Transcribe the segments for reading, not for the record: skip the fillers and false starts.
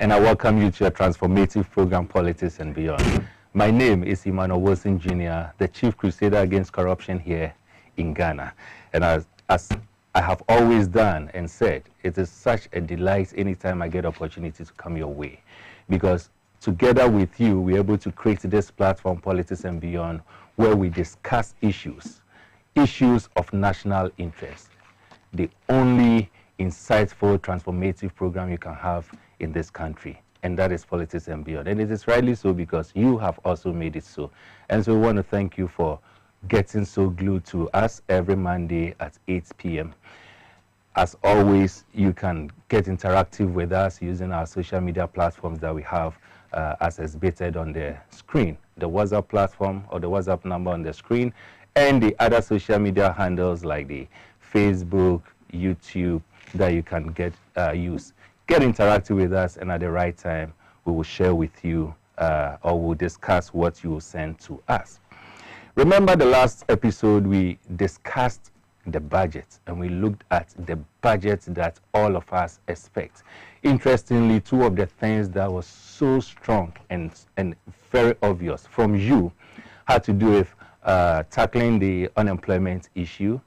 and I welcome you to a transformative program, Politics and Beyond. My name is Emmanuel Wilson Jr., the Chief Crusader Against Corruption here in Ghana. And as I have always done and said, it is such a delight anytime I get opportunity to come your way, because together with you, we're able to create this platform, Politics and Beyond, where we discuss issues of national interest. The only insightful, transformative program you can have in this country, and that is Politics and Beyond. And it is rightly so, because you have also made it so. And so we want to thank you for getting so glued to us every Monday at 8 p.m. As always, you can get interactive with us using our social media platforms that we have as exhibited on the screen, the WhatsApp platform or the WhatsApp number on the screen, and the other social media handles like the Facebook, YouTube, that you can use. Get interactive with us, and at the right time, we will share with you or we'll discuss what you will send to us. Remember the last episode, we discussed the budget, and we looked at the budget that all of us expect. Interestingly, two of the things that was so strong and very obvious from you had to do with tackling the unemployment issue.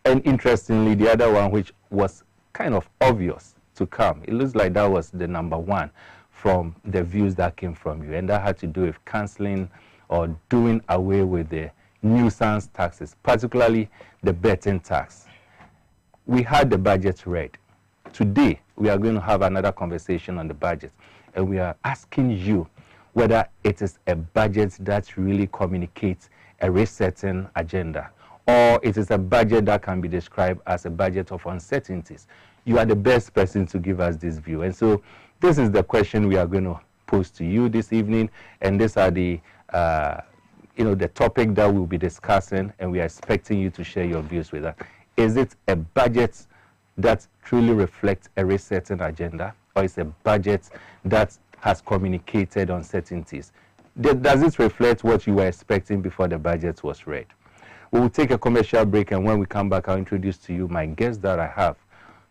And interestingly, the other one, which was kind of obvious to come, it looks like that was the number one from the views that came from you, and that had to do with canceling or doing away with the nuisance taxes, particularly the betting tax. We had the budget read. Today, we are going to have another conversation on the budget, and we are asking you whether it is a budget that really communicates a resetting agenda, or it is a budget that can be described as a budget of uncertainties. You are the best person to give us this view. And so this is the question we are going to pose to you this evening, and these are the the topic that we'll be discussing, and we are expecting you to share your views with us. Is it a budget that truly reflects a resetting agenda, or is a budget that has communicated uncertainties? Does it reflect what you were expecting before the budget was read? We will take a commercial break, and when we come back, I'll introduce to you my guest that I have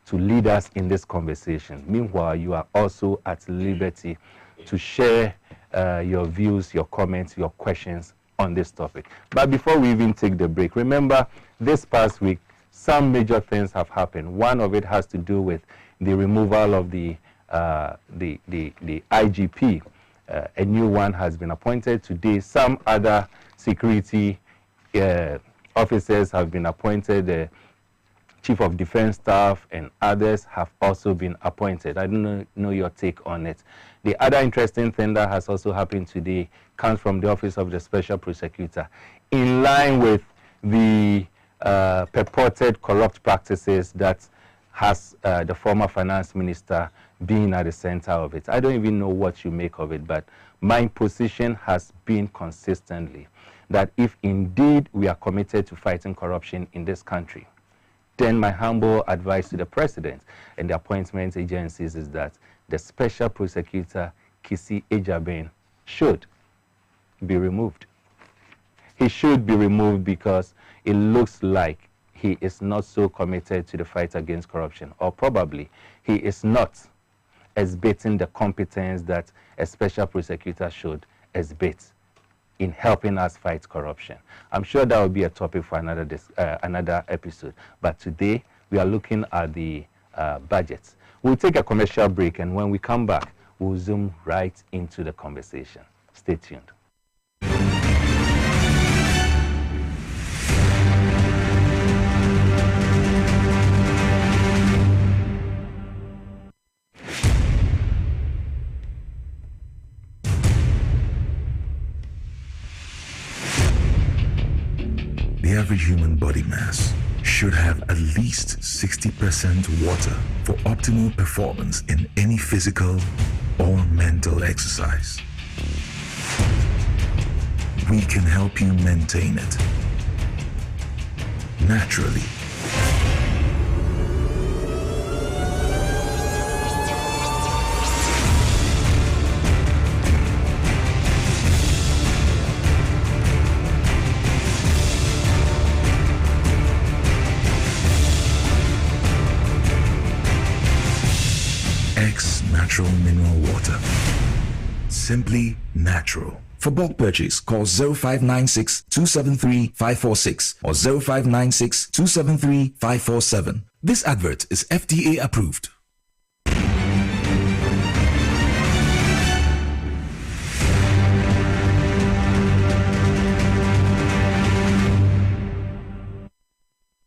to lead us in this conversation. Meanwhile, you are also at liberty to share your views, your comments, your questions on this topic. But before we even take the break, remember this past week, some major things have happened. One of it has to do with the removal of the IGP. A new one has been appointed today. Some other security officers have been appointed. The Chief of Defense Staff and others have also been appointed. I don't know your take on it. The other interesting thing that has also happened today comes from the Office of the Special Prosecutor. In line with the purported corrupt practices that has the former finance minister being at the center of it. I don't even know what you make of it, but my position has been consistently that if indeed we are committed to fighting corruption in this country, then my humble advice to the president and the appointment agencies is that the special prosecutor, Kasiebo, should be removed. He should be removed because it looks like he is not so committed to the fight against corruption, or probably he is not exhibiting the competence that a special prosecutor should exhibit in helping us fight corruption. I'm sure that will be a topic for another episode. But today, we are looking at the budgets. We'll take a commercial break, and when we come back, we'll zoom right into the conversation. Stay tuned. The average human body mass should have at least 60% water for optimal performance in any physical or mental exercise. We can help you maintain it naturally. natural mineral water. Simply natural. For bulk purchase, call 0596 273 546 or 0596 273 547. This advert is FDA approved.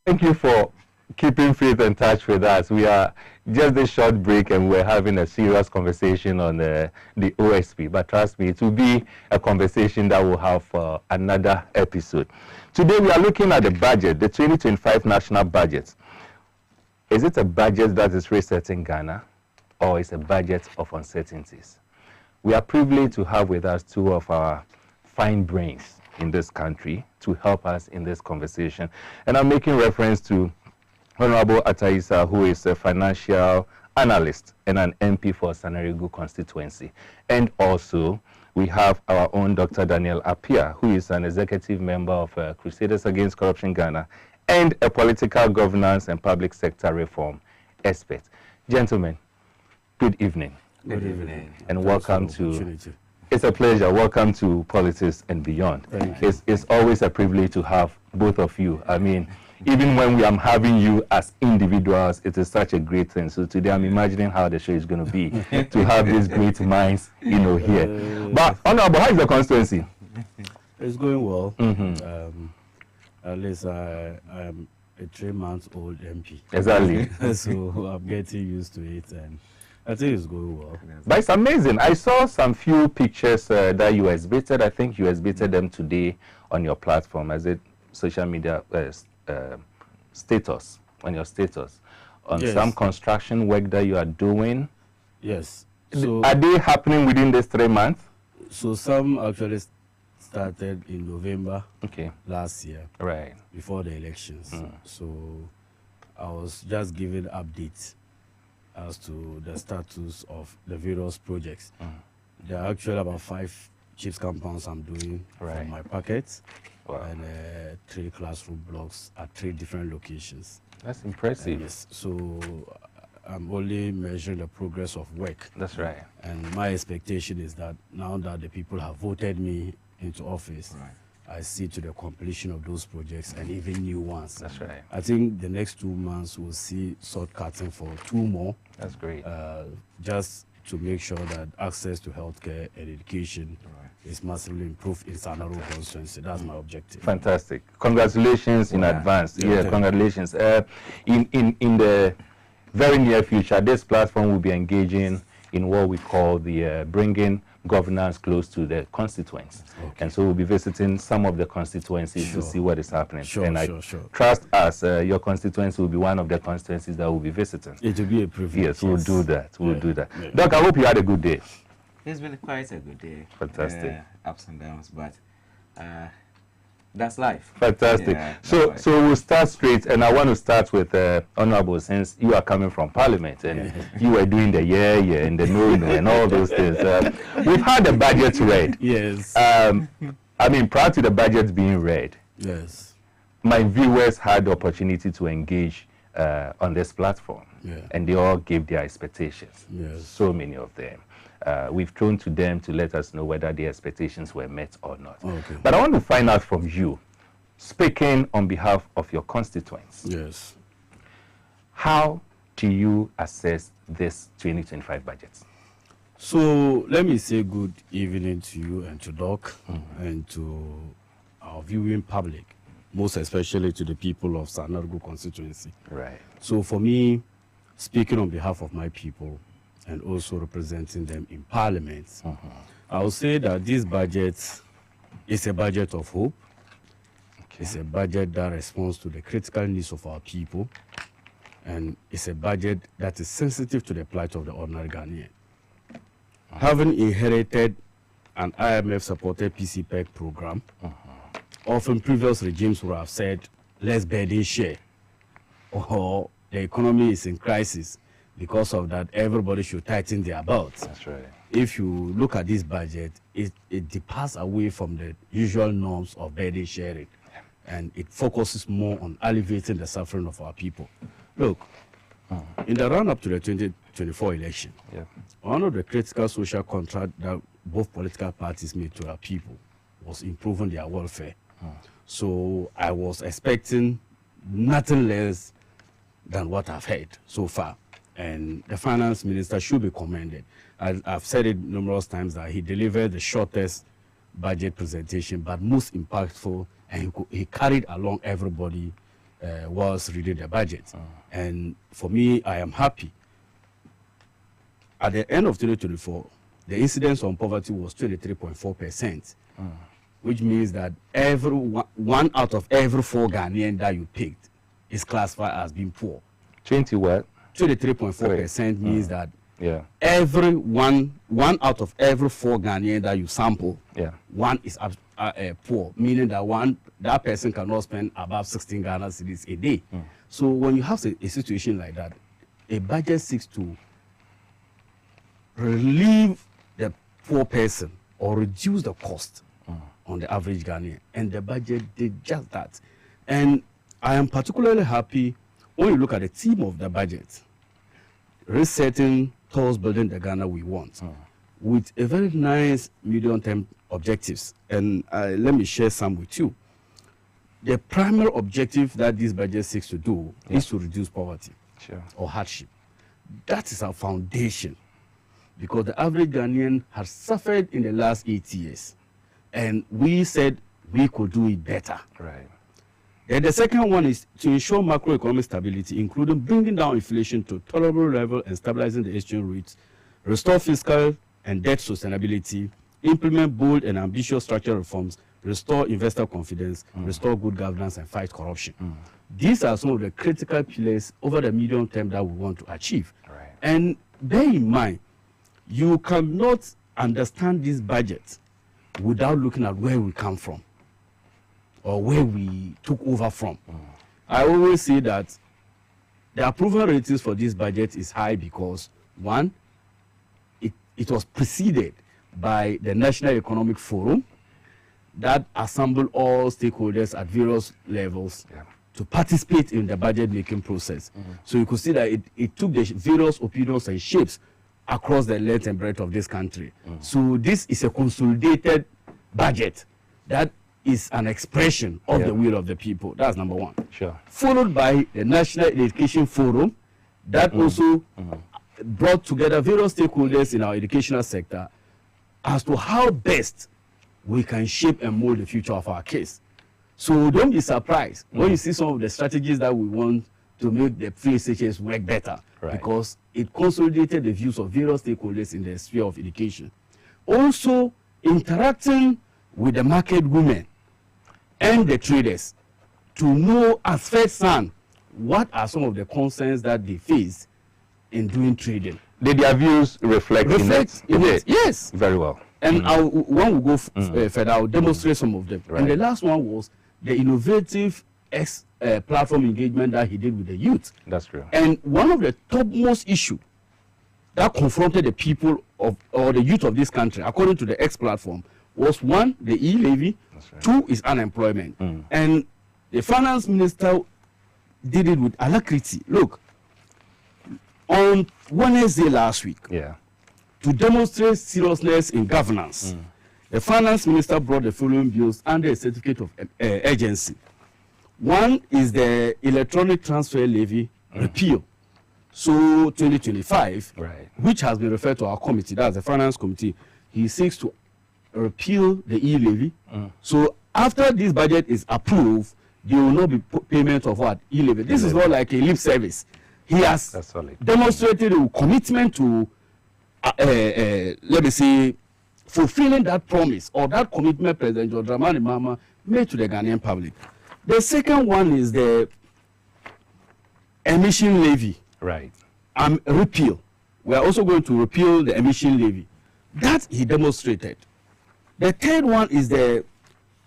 Thank you for keeping faith and touch with us. We are just a short break and we're having a serious conversation on the OSP. But trust me, it will be a conversation that will have another episode. Today we are looking at the budget, the 2025 national budget. Is it a budget that is resetting Ghana, or is it a budget of uncertainties? We are privileged to have with us two of our fine brains in this country to help us in this conversation. And I'm making reference to Honorable Ataisa, who is a financial analyst and an MP for Sanarigu constituency. And also, we have our own Dr. Daniel Appiah, who is an executive member of Crusaders Against Corruption Ghana and a political governance and public sector reform expert. Gentlemen, good evening. Good evening. And welcome to... It's a pleasure. Welcome to Politics and Beyond. It's always a privilege to have both of you. I mean, even when I'm having you as individuals, it is such a great thing. So today I'm imagining how the show is going to be to have these great minds, here. But Honorable, how is the constituency? It's going well. At least I'm a 3-month-old MP. Exactly. So I'm getting used to it, and I think it's going well. But it's amazing. I saw some few pictures that you exhibited. I think you exhibited them today on your platform as a social media status, on your status, on some construction work that you are doing. Yes. So are they happening within this 3 months? So some actually started in November last year, right before the elections. So I was just giving updates as to the status of the various projects. There are actually about 5 chips compounds I'm doing from my packets. Wow. And 3 classroom blocks at 3 different locations. That's impressive. Yes, so I'm only measuring the progress of work. That's right. And my expectation is that now that the people have voted me into office, I see to the completion of those projects and even new ones. That's right. I think the next 2 months we'll see shortcutting for 2 more. That's great. Just to make sure that access to healthcare and education is massively improved in Sanaro constituency. That's my objective. Fantastic. Congratulations in advance. Yeah, congratulations. In the very near future, this platform will be engaging in what we call the bringing governance close to the constituents. And so we'll be visiting some of the constituencies to see what is happening. Trust us, your constituency will be one of the constituencies that we'll be visiting. It will be a privilege. Yes, we'll do that. We'll do that. Yeah. Doc, I hope you had a good day. It's been quite a good day. Fantastic. Ups and downs, but that's life. Fantastic. Yeah, so we'll start straight, and I want to start with Honorable, since you are coming from Parliament and you were doing the and the no, and all those things. We've had the budget read. Yes. I mean, prior to the budget being read, yes, my viewers had the opportunity to engage on this platform, and they all gave their expectations. Yes. So many of them. We've thrown to them to let us know whether their expectations were met or not. But I want to find out from you, speaking on behalf of your constituents. Yes. How do you assess this 2025 budget? So let me say good evening to you and to Doc and to our viewing public, most especially to the people of Sanargu constituency. Right. So for me, speaking on behalf of my people, and also representing them in Parliament, I will say that this budget is a budget of hope. It's a budget that responds to the critical needs of our people, and it's a budget that is sensitive to the plight of the ordinary Ghanaian. Having inherited an IMF-supported PCPEC program, often previous regimes would have said, let's burden share, or the economy is in crisis. Because of that, everybody should tighten their belts. That's right. If you look at this budget, it departs away from the usual norms of burden sharing, and it focuses more on alleviating the suffering of our people. Look, in the run-up to the 2024 election. Yeah. One of the critical social contract that both political parties made to our people was improving their welfare. So I was expecting nothing less than what I've heard so far. And the finance minister should be commended. I've said it numerous times that he delivered the shortest budget presentation, but most impactful, and he carried along everybody whilst reading the budget. And for me, I am happy. At the end of 2024, the incidence on poverty was 23.4%, which means that one out of every 4 Ghanaian that you picked is classified as being poor. 20 what? 23.4% means that Yeah. every one out of every 4 Ghanaian that you sample, Yeah. one is poor, meaning that that person cannot spend above 16 Ghana cedis a day. So when you have a situation like that, a budget seeks to relieve the poor person or reduce the cost on the average Ghanaian, and the budget did just that. And I am particularly happy when you look at the theme of the budget, resetting towards building the Ghana we want, with a very nice medium-term objectives. And let me share some with you. The primary objective that this budget seeks to do is to reduce poverty or hardship. That is our foundation, because the average Ghanaian has suffered in the last 8 years, and we said we could do it better. Right. And the second one is to ensure macroeconomic stability, including bringing down inflation to a tolerable level and stabilizing the exchange rates, restore fiscal and debt sustainability, implement bold and ambitious structural reforms, restore investor confidence, restore good governance, and fight corruption. These are some of the critical pillars over the medium term that we want to achieve. Right. And bear in mind, you cannot understand this budget without looking at where we come from or where we took over from. I always say that the approval ratings for this budget is high because, one, it was preceded by the National Economic Forum that assembled all stakeholders at various levels to participate in the budget making process. So you could see that it took the various opinions and shapes across the length and breadth of this country. So this is a consolidated budget that is an expression of the will of the people. That's number one. Sure. Followed by the National Education Forum that also brought together various stakeholders in our educational sector as to how best we can shape and mold the future of our kids. So don't be surprised when you see some of the strategies that we want to make the PHS work better, because it consolidated the views of various stakeholders in the sphere of education. Also, interacting with the market women and the traders to know as first hand what are some of the concerns that they face in doing trading. Did their views reflect in it? Yes. Very well. And when we go further, I'll demonstrate some of them. Right. And the last one was the innovative platform engagement that he did with the youth. That's true. And one of the topmost issues that confronted the people or the youth of this country, according to the X platform, was one, the e-levy, two is unemployment. And the finance minister did it with alacrity. Look, on Wednesday last week, to demonstrate seriousness in governance, the finance minister brought the following bills under a certificate of urgency. One is the electronic transfer levy repeal. So 2025, which has been referred to our committee, that's the finance committee, he seeks to repeal the e-levy. So after this budget is approved, there will not be payment of what? E-levy. This is not like a lip service. He has demonstrated a commitment to, let me say, fulfilling that promise or that commitment President John Dramani Mahama made to the Ghanaian public. The second one is the emission levy. Repeal. We are also going to repeal the emission levy. That he demonstrated. The third one is the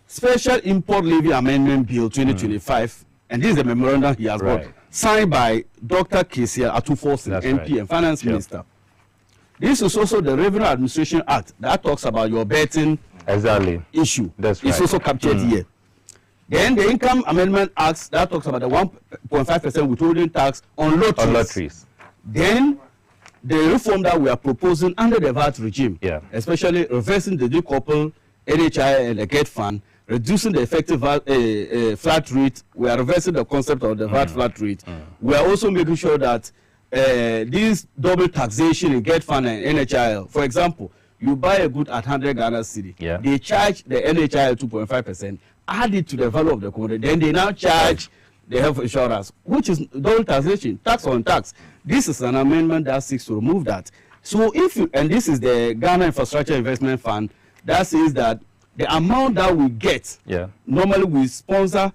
Special Import Levy Amendment Bill 2025, and this is the memorandum he has got, signed by Dr. Kasiebo MP and Finance Minister. This is also the Revenue Administration Act that talks about your betting issue. It's also captured here. Then the Income Amendment Act that talks about the 1.5% withholding tax on lotteries. Then the reform that we are proposing under the VAT regime, especially reversing the decoupled NHI and the GET fund, reducing the effective flat rate. We are reversing the concept of the VAT flat rate. We are also making sure that this double taxation in GET fund and NHI, for example, you buy a good at 100 Ghana cedi. They charge the NHI 2.5%, add it to the value of the commodity. Then they now charge the health insurance, which is double taxation, tax on tax. This is an amendment that seeks to remove that. So if you, and this is the Ghana Infrastructure Investment Fund, that says that the amount that we get, normally we sponsor,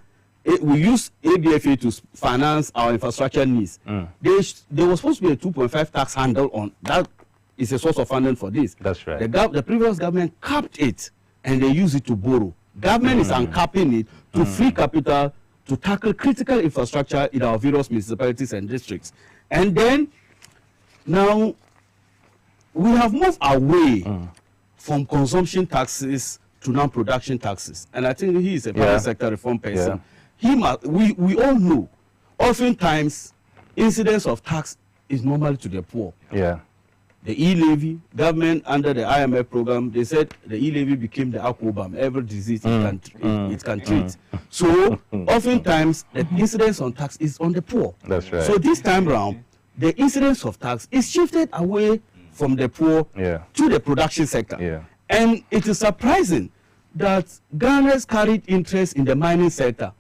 we use ABFA to finance our infrastructure needs. There was supposed to be a 2.5 tax handle on that. Is a source of funding for this. That's right. The previous government capped it, and they use it to borrow. Government is uncapping it to free capital to tackle critical infrastructure in our various municipalities and districts. And then, now, we have moved away from consumption taxes to non-production taxes. And I think he is a private sector reform person. We all know, oftentimes, incidence of tax is normal to the poor. The e-levy, government under the IMF program, they said the e-levy became the aquabam, every disease it can treat. So oftentimes the incidence on tax is on the poor. That's right. So this time round, the incidence of tax is shifted away from the poor to the production sector. And it is surprising that Ghana's carried interest in the mining sector.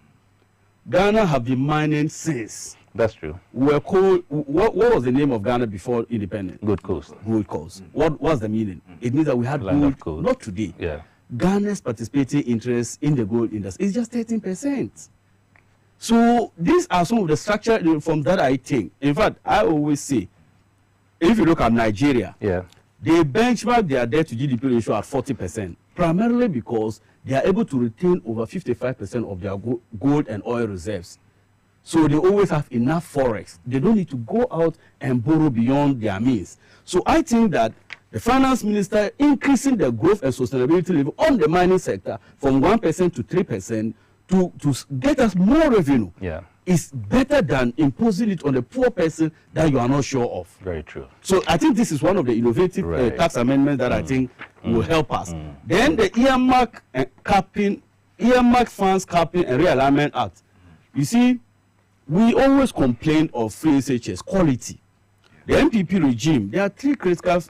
Ghana have been mining since. That's true. We were called, what was the name of Ghana before independence? Gold Coast. Gold Coast. What's the meaning? It means that we had gold, not today. Ghana's participating interest in the gold industry is just 13%. So these are some of the structural reforms that I think. In fact, I always say, if you look at Nigeria, they benchmark their debt to GDP ratio at 40%, primarily because they are able to retain over 55% of their gold and oil reserves. So they always have enough forex. They don't need to go out and borrow beyond their means. So I think that the finance minister increasing the growth and sustainability level on the mining sector from 1% to 3% to get us more revenue is better than imposing it on the poor person that you are not sure of. Very true. So I think this is one of the innovative tax amendments that I think will help us. Then the earmark funds capping and realignment act. You see, we always complain of free SHS quality. The MPP regime, there are three critical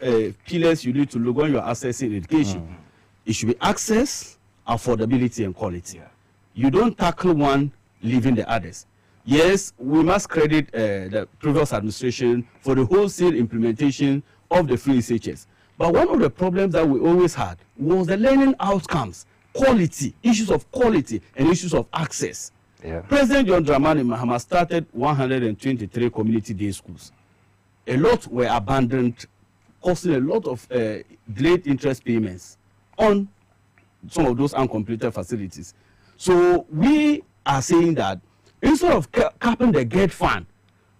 pillars you need to look when you're assessing education. It should be access, affordability, and quality. You don't tackle one, leaving the others. Yes, we must credit the previous administration for the wholesale implementation of the free SHS. But one of the problems that we always had was the learning outcomes, quality, issues of quality, and issues of access. President John Dramani Mahama started 123 community day schools. A lot were abandoned, causing a lot of delayed interest payments on some of those uncompleted facilities. So we are saying that instead of capping the GET fund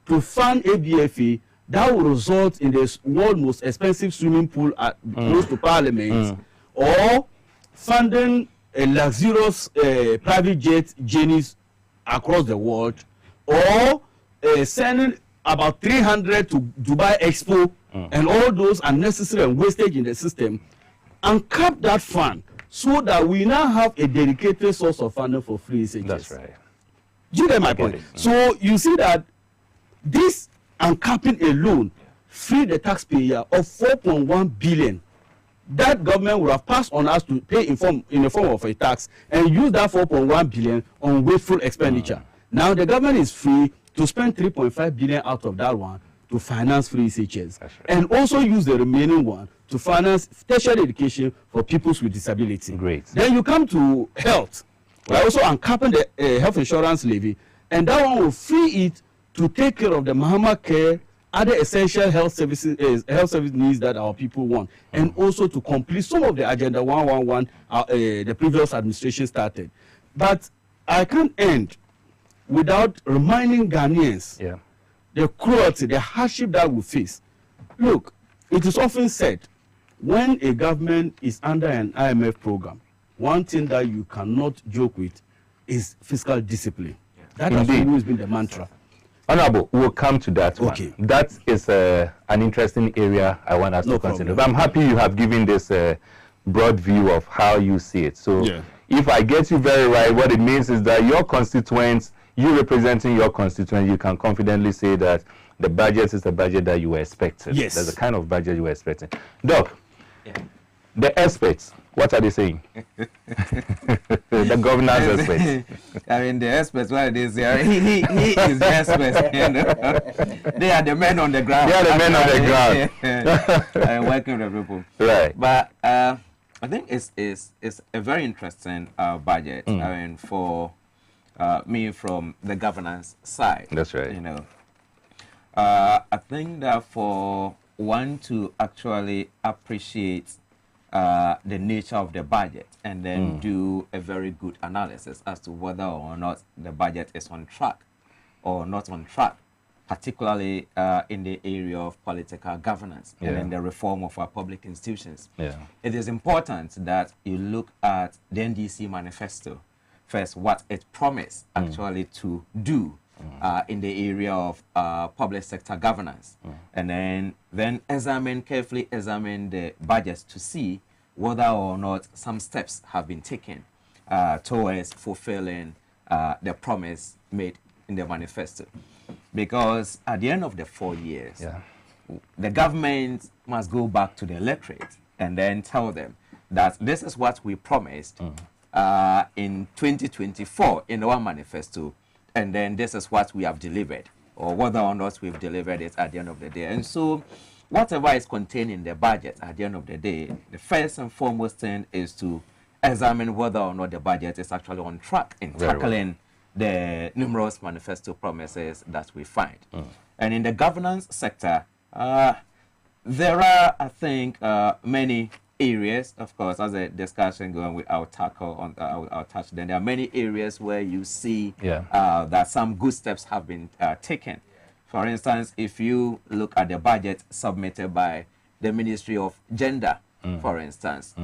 to fund ABFA, that will result in the world's most expensive swimming pool at close to Parliament, or funding a luxurious private jet journeys across the world, or sending about 300 to Dubai Expo and all those unnecessary and wastage in the system, and cap that fund so that we now have a dedicated source of funding for free SHS. That's right. Do you get my point? So you see that this uncapping alone freed the taxpayer of 4.1 billion that government would have passed on us to pay in the form of a tax, and use that 4.1 billion on wasteful expenditure. Now the government is free to spend 3.5 billion out of that one to finance free SHS, and also use the remaining one to finance tertiary education for people with disability. Great. Then you come to health. We're also uncapping the health insurance levy, and that one will free it to take care of the Mahama care, other essential health services, service needs that our people want, and also to complete some of the Agenda 111 the previous administration started. But I can't end without reminding Ghanaians the cruelty, the hardship that we face. Look, it is often said when a government is under an IMF program, one thing that you cannot joke with is fiscal discipline. That has always been the mantra. Honorable, we'll come to that Okay. one. That is an interesting area I want us to consider. problem. But I'm happy you have given this broad view of how you see it. So Yeah. if I get you very right, what it means is that your constituents, you representing your constituents, you can confidently say that the budget is the budget that you were expecting. Yes. That's the kind of budget you were expecting. Doc, Yeah. the experts, what are they saying? The governance experts. I mean, the experts, what they say, he is the expert. You know? They are the men on the ground. They are the men on the ground. Working with the people. Right. But I think it's a very interesting budget. I mean, for me from the governance side. That's right. You know, I think that for one to actually appreciate the nature of the budget and then do a very good analysis as to whether or not the budget is on track or not on track, particularly in the area of political governance and in the reform of our public institutions. Yeah. It is important that you look at the NDC manifesto first, what it promised actually to do in the area of public sector governance, and then carefully examine the budgets to see whether or not some steps have been taken towards fulfilling the promise made in the manifesto. Because at the end of the 4 years, the government must go back to the electorate and then tell them that this is what we promised in 2024 in our manifesto, and then this is what we have delivered, or whether or not we've delivered it at the end of the day. And so whatever is contained in the budget at the end of the day, the first and foremost thing is to examine whether or not the budget is actually on track in tackling the numerous manifesto promises that we find. And in the governance sector, there are, I think, many areas, of course, as a discussion going with our tackle on our touch, then there are many areas where you see that some good steps have been taken. For instance, if you look at the budget submitted by the Ministry of Gender, for instance,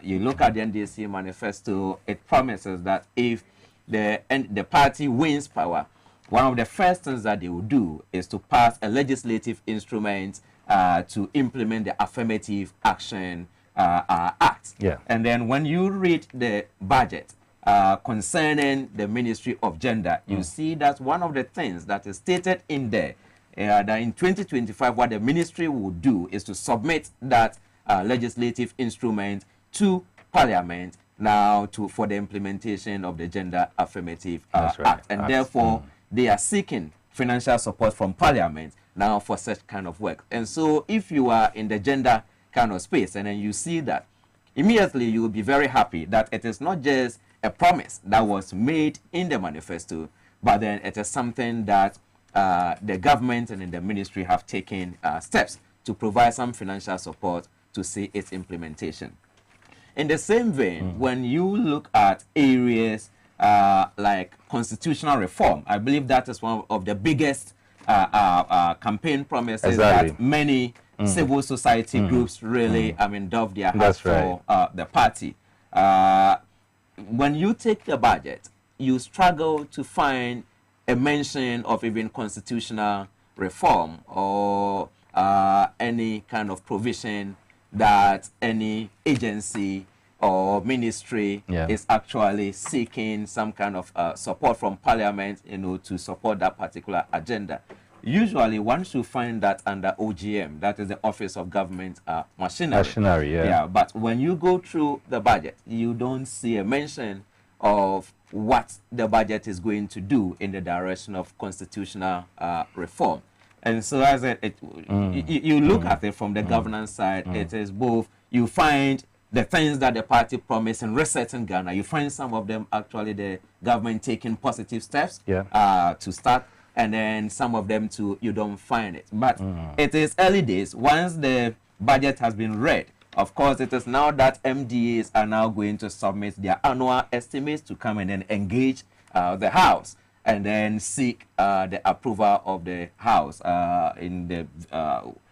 you look at the NDC manifesto, it promises that if the party wins power, one of the first things that they will do is to pass a legislative instrument to implement the Affirmative Action Act. And then when you read the budget concerning the Ministry of Gender, you see that one of the things that is stated in there, that in 2025, what the ministry will do is to submit that legislative instrument to Parliament now for the implementation of the Gender Affirmative Act. And therefore, they are seeking financial support from Parliament now for such kind of work. And so if you are in the gender kind of space and then you see that, immediately you will be very happy that it is not just a promise that was made in the manifesto, but then it is something that the government and in the ministry have taken steps to provide some financial support to see its implementation. In the same vein, when you look at areas like constitutional reform, I believe that is one of the biggest campaign promises that many civil society groups really, dove their hats for the party. When you take the budget, you struggle to find a mention of even constitutional reform or any kind of provision that any agency or ministry is actually seeking some kind of support from Parliament, to support that particular agenda. Usually, one should find that under OGM, that is the Office of Government Machinery. But when you go through the budget, you don't see a mention of what the budget is going to do in the direction of constitutional reform. And so, as you look at it from the governance side, it is both, you find the things that the party promised in resetting Ghana, you find some of them actually the government taking positive steps to start, and then some of them too, you don't find it. But it is early days. Once the budget has been read, of course, it is now that MDAs are now going to submit their annual estimates to come and then engage the House and then seek the approval of the House in the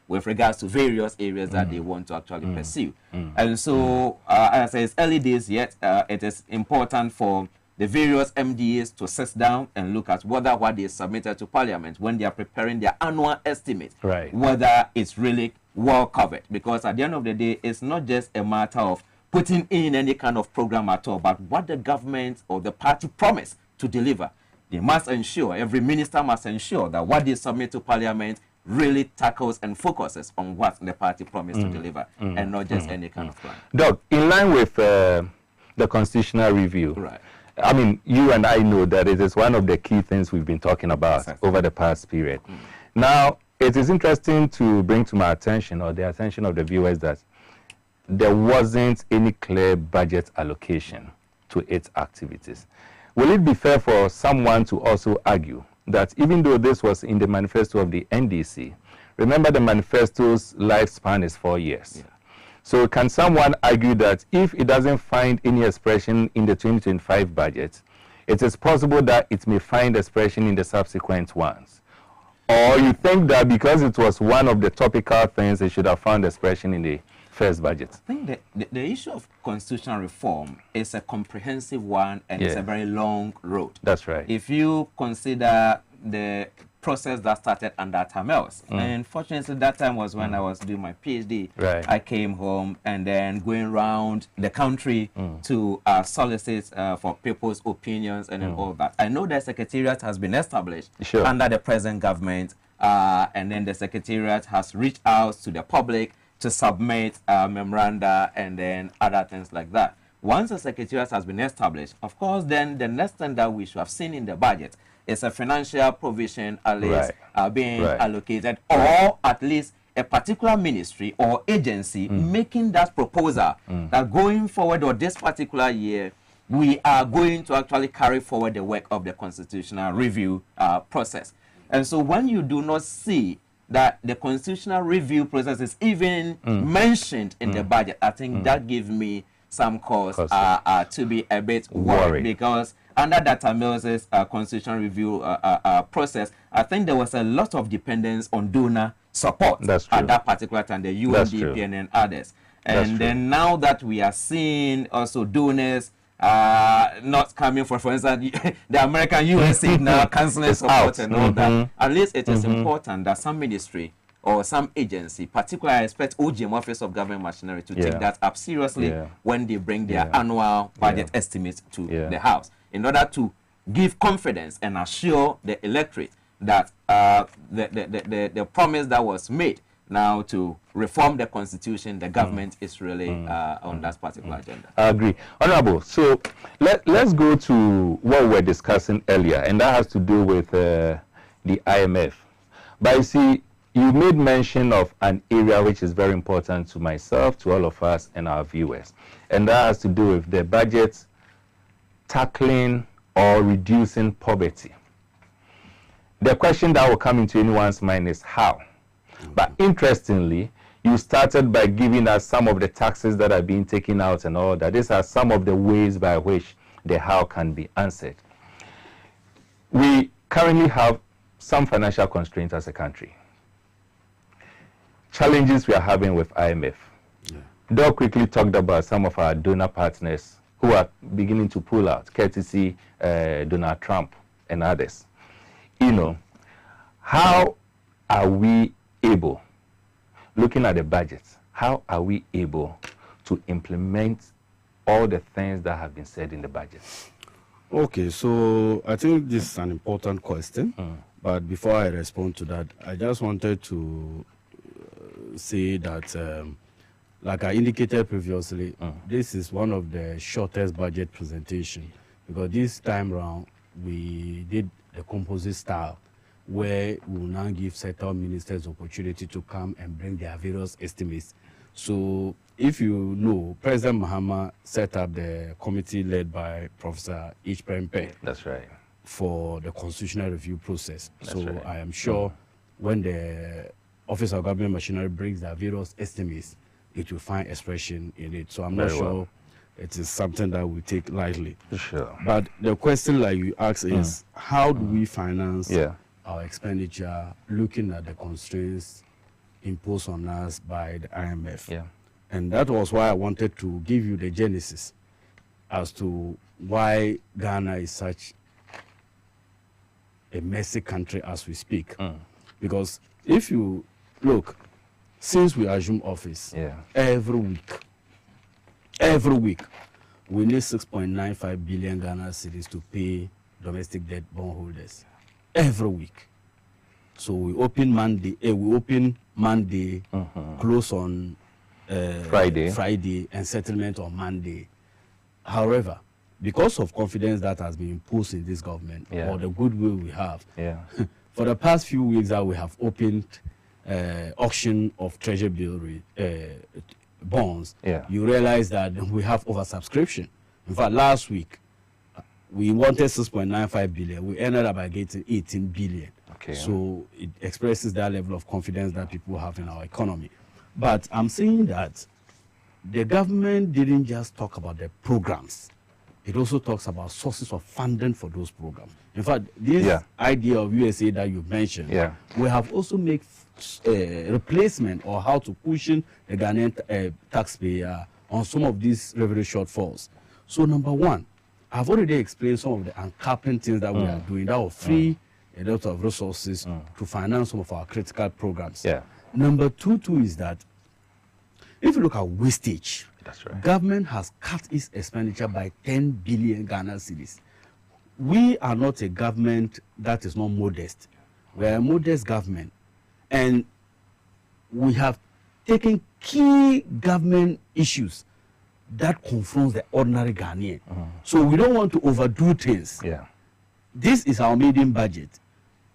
with regards to various areas that they want to actually pursue. And so, as I say, it's early days yet. It is important for the various MDAs to sit down and look at whether what they submitted to Parliament when they are preparing their annual estimate, right, whether it's really well covered. Because at the end of the day, it's not just a matter of putting in any kind of program at all, but what the government or the party promised to deliver. They must ensure, every minister must ensure that what they submit to Parliament really tackles and focuses on what the party promised to deliver, and not just any kind of plan. Doc, in line with the constitutional review, right. I mean, you and I know that it is one of the key things we've been talking about exactly. over the past period. Now, it is interesting to bring to my attention, or the attention of the viewers, that there wasn't any clear budget allocation to its activities. Will it be fair for someone to also argue that even though this was in the manifesto of the NDC, remember the manifesto's lifespan is 4 years. Yeah. So can someone argue that if it doesn't find any expression in the 2025 budget, it is possible that it may find expression in the subsequent ones? Or you think that because it was one of the topical things, it should have found expression in the first budget? I think the issue of constitutional reform is a comprehensive one, and it's a very long road. That's right. If you consider the process that started under Tamils, and fortunately that time was when I was doing my PhD. Right. I came home and then going around the country to solicit for people's opinions and all that. I know the secretariat has been established under the present government, and then the secretariat has reached out to the public to submit memoranda and then other things like that. Once the secretariat has been established, of course, then the next thing that we should have seen in the budget is a financial provision at least being allocated, or at least a particular ministry or agency making that proposal that going forward, or this particular year, we are going to actually carry forward the work of the constitutional review process. And so when you do not see that the constitutional review process is even mentioned in the budget, I think that gives me some cause to be a bit worried, because under Dr. Mills's constitutional review process, I think there was a lot of dependence on donor support at that particular time, the UNDP and others. And then now that we are seeing also donors not coming for instance, the American USAID now canceling support and all that, at least it is important that some ministry or some agency, particularly I expect OGM, Office of Government Machinery, to take that up seriously when they bring their annual budget estimates to the House, in order to give confidence and assure the electorate that the promise that was made now to reform the constitution, the government is really on that particular agenda. I agree. Honorable, so let's go to what we were discussing earlier, and that has to do with the IMF. But you see, you made mention of an area which is very important to myself, to all of us, and our viewers, and that has to do with the budget tackling or reducing poverty. The question that will come into anyone's mind is how. But interestingly, you started by giving us some of the taxes that are being taken out and all that. These are some of the ways by which the how can be answered. We currently have some financial constraints as a country. Challenges we are having with IMF. Doug quickly talked about some of our donor partners who are beginning to pull out, courtesy Donald Trump and others. You know, how are we able, looking at the budgets, how are we able to implement all the things that have been said in the budget? Okay, so I think this is an important question, but before I respond to that, I just wanted to say that, like I indicated previously, this is one of the shortest budget presentation, because this time around we did the composite style, where we will now give certain ministers opportunity to come and bring their various estimates. So if you know, President Mahama set up the committee led by Professor H. Prempe. That's right. For the constitutional review process. I am sure when the Office of Government Machinery brings their various estimates, it will find expression in it. So I'm not sure it is something that we take lightly. Sure. But the question like you ask is, how do we finance our expenditure looking at the constraints imposed on us by the IMF? And that was why I wanted to give you the genesis as to why Ghana is such a messy country as we speak. Because if you look, since we assume office, every week, we need 6.95 billion Ghana cedis to pay domestic debt bondholders. Every week. So we open Monday, close on Friday, and settlement on Monday. However, because of confidence that has been imposed in this government, or the goodwill we have, for the past few weeks that we have opened auction of treasury bill bonds, you realize that we have oversubscription. In fact, last week, we wanted 6.95 billion. We ended up by getting 18 billion. So it expresses that level of confidence that people have in our economy. But I'm saying that the government didn't just talk about the programs. It also talks about sources of funding for those programs. In fact, this idea of USA that you mentioned, we have also made replacement or how to cushion the Ghanaian taxpayer on some of these revenue shortfalls. So number one, I've already explained some of the uncapping things that we are doing that will free a lot of resources to finance some of our critical programs. Number two is that if you look at wastage, government has cut its expenditure by 10 billion Ghana cedis. We are not a government that is not modest. We are a modest government. And we have taken key government issues that confronts the ordinary Ghanaian. So we don't want to overdo things. This is our maiden budget.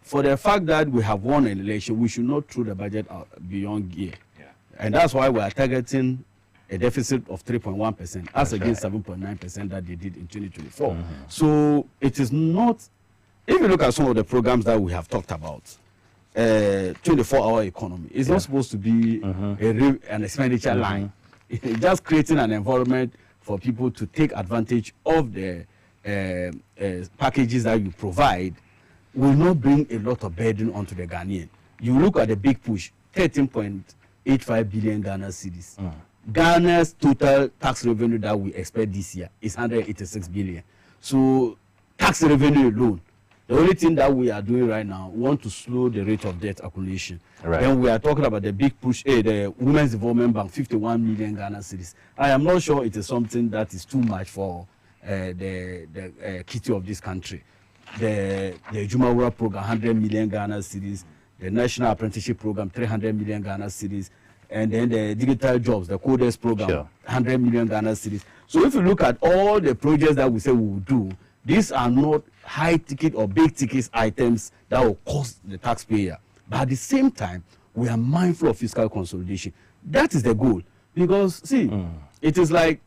For the fact that we have won an election, we should not throw the budget out beyond gear. And that's why we are targeting a deficit of 3.1% as against 7.9% that they did in 2024. So it is not, if you look at some of the programs that we have talked about, 24-hour economy, it's not supposed to be an expenditure line. It's just creating an environment for people to take advantage of the packages that you provide will not bring a lot of burden onto the Ghanaian. You look at the big push, 13.85 billion Ghana cedis. Ghana's total tax revenue that we expect this year is 186 billion. So tax revenue alone, the only thing that we are doing right now, we want to slow the rate of debt accumulation. Then we are talking about the big push, the Women's Development Bank, 51 million Ghana cedis. I am not sure it is something that is too much for the kitty of this country. The Jumawura program, 100 million Ghana cedis. The National Apprenticeship Program, 300 million Ghana cedis. And then the digital jobs, the CODES program, 100 million Ghana cedis. So if you look at all the projects that we say we will do, these are not high ticket or big ticket items that will cost the taxpayer. But at the same time, we are mindful of fiscal consolidation. That is the goal. Because, see, it is like,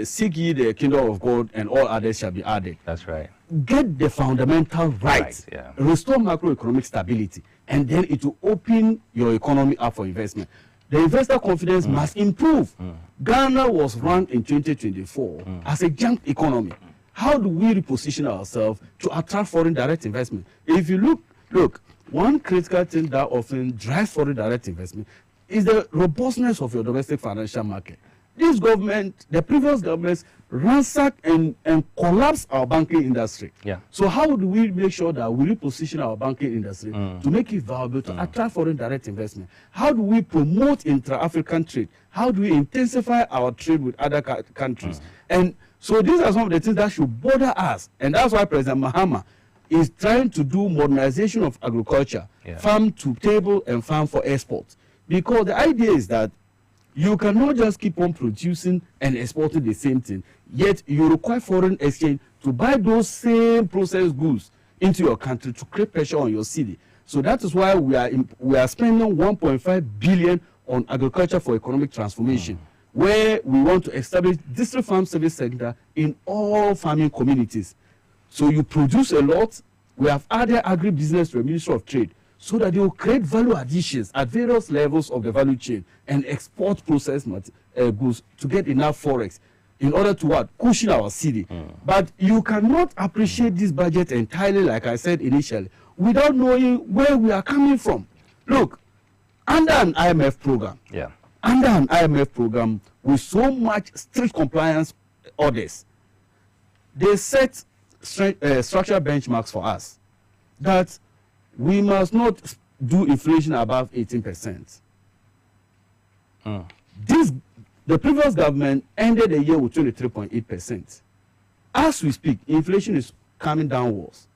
seek ye the kingdom of God and all others shall be added. That's right. Get the fundamental right, restore macroeconomic stability, and then it will open your economy up for investment. The investor confidence must improve. Ghana was ranked in 2024 as a junk economy. How do we reposition ourselves to attract foreign direct investment? If you look, one critical thing that often drives foreign direct investment is the robustness of your domestic financial market. This government, the previous governments, ransacked and collapsed our banking industry. So how do we make sure that we reposition our banking industry to make it viable to attract foreign direct investment? How do we promote intra-African trade? How do we intensify our trade with other countries? And so these are some of the things that should bother us. And that's why President Mahama is trying to do modernization of agriculture, farm to table and farm for export. Because the idea is that you cannot just keep on producing and exporting the same thing, yet you require foreign exchange to buy those same processed goods into your country to create pressure on your city. So that is why we are spending 1.5 billion on agriculture for economic transformation, where we want to establish district farm service center in all farming communities. So you produce a lot. We have added agribusiness to the Ministry of Trade, so that they will create value additions at various levels of the value chain and export processed goods to get enough forex in order to what? Cushion our city. But you cannot appreciate this budget entirely, like I said initially, without knowing where we are coming from. Look, under an IMF program with so much strict compliance orders, they set structural benchmarks for us that we must not do inflation above 18%. The previous government ended the year with 23.8%. As we speak, inflation is coming downwards.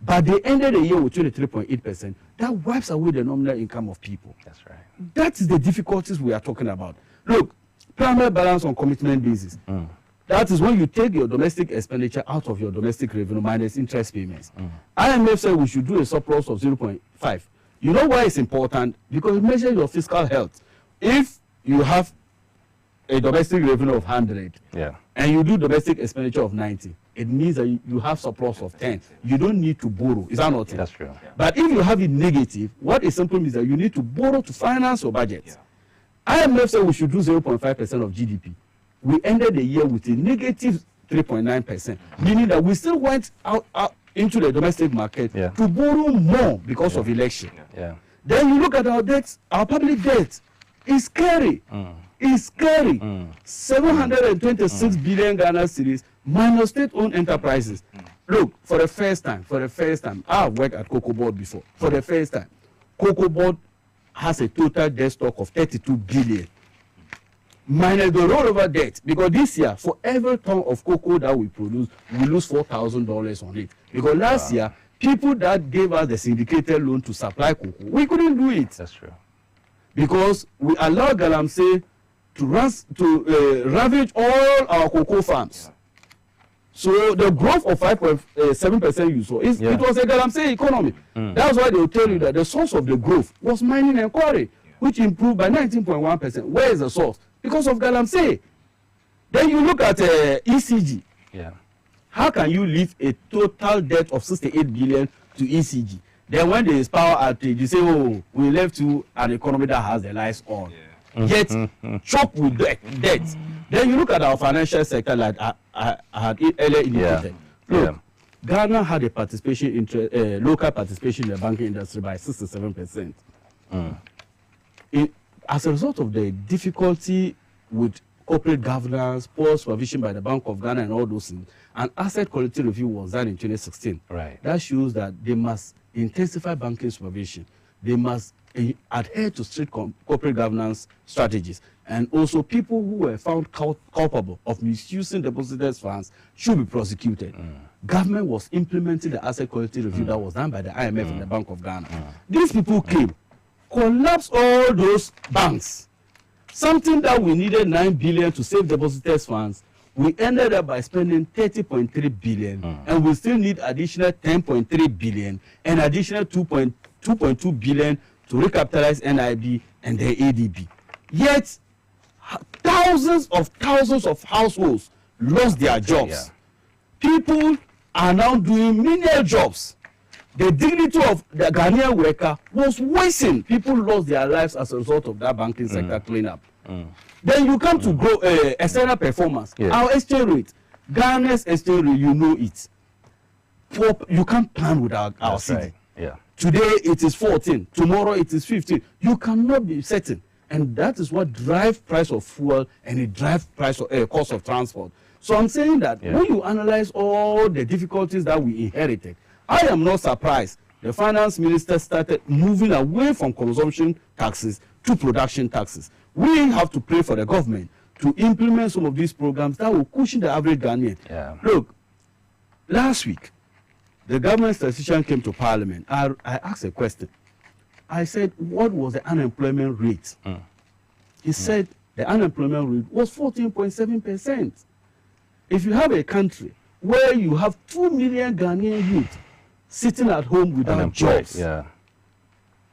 But they ended the year with 23.8%. That wipes away the nominal income of people. That's right. That is the difficulties we are talking about. Look, primary balance on commitment basis. That is when you take your domestic expenditure out of your domestic revenue minus interest payments. IMF said we should do a surplus of 0.5. You know why it's important? Because it measures your fiscal health. If you have a domestic revenue of 100 and you do domestic expenditure of 90, it means that you have surplus of 10. You don't need to borrow. Is that not it? That's true. But if you have it negative, what it simply means that you need to borrow to finance your budget. IMF said we should do 0.5% of GDP. We ended the year with a negative 3.9%, meaning that we still went out into the domestic market to borrow more because of election. Then you look at our debts, our public debt is scary. It's scary. 726 billion Ghana cedis minus state-owned enterprises. Look, for the first time, I've worked at Cocoa Board before. For the first time, Cocoa Board has a total debt stock of 32 billion. Minus the rollover debt, because this year, for every ton of cocoa that we produce, we lose $4,000 on it. Because last year, people that gave us the syndicated loan to supply cocoa, we couldn't do it. That's true. Because we allowed Galamsey to ravage all our cocoa farms. So the growth of 5.7% you saw, it was a Galamsey economy. That's why they will tell you that the source of the growth was mining and quarry, which improved by 19.1%. Where is the source? Because of Galamsey. Then you look at ECG. How can you leave a total debt of 68 billion to ECG? Then when there is power outage, you say, oh, we left you an economy that has the lights on. Yet, choked with debt. Then you look at our financial sector, like I had earlier indicated. Look, Ghana had a participation local participation in the banking industry by 67%. As a result of the difficulty with corporate governance, poor supervision by the Bank of Ghana and all those things, an asset quality review was done in 2016. That shows that they must intensify banking supervision. They must adhere to strict corporate governance strategies. And also people who were found culpable of misusing depositors' funds should be prosecuted. Government was implementing the asset quality review that was done by the IMF and the Bank of Ghana. These people came, collapsed all those banks. Something that we needed 9 billion to save depositors' funds, we ended up by spending 30.3 billion, and we still need additional 10.3 billion and additional 2.2 billion to recapitalize NIB and the ADB. Yet, thousands of households lost their jobs. People are now doing menial jobs. The dignity of the Ghanaian worker was worsened. People lost their lives as a result of that banking sector cleanup. Then you come to grow external performance. Our exchange rate, Ghana's exchange rate, you know it. You can't plan with our city. Today it is 14, tomorrow it is 15. You cannot be certain. And that is what drives price of fuel and it drives price of cost of transport. So I'm saying that when you analyze all the difficulties that we inherited, I am not surprised the finance minister started moving away from consumption taxes to production taxes. We have to pray for the government to implement some of these programs that will cushion the average Ghanaian. Look, last week, the government statistician came to Parliament. I asked a question. I said, what was the unemployment rate? He said the unemployment rate was 14.7%. If you have a country where you have 2 million Ghanaian youth sitting at home without jobs, and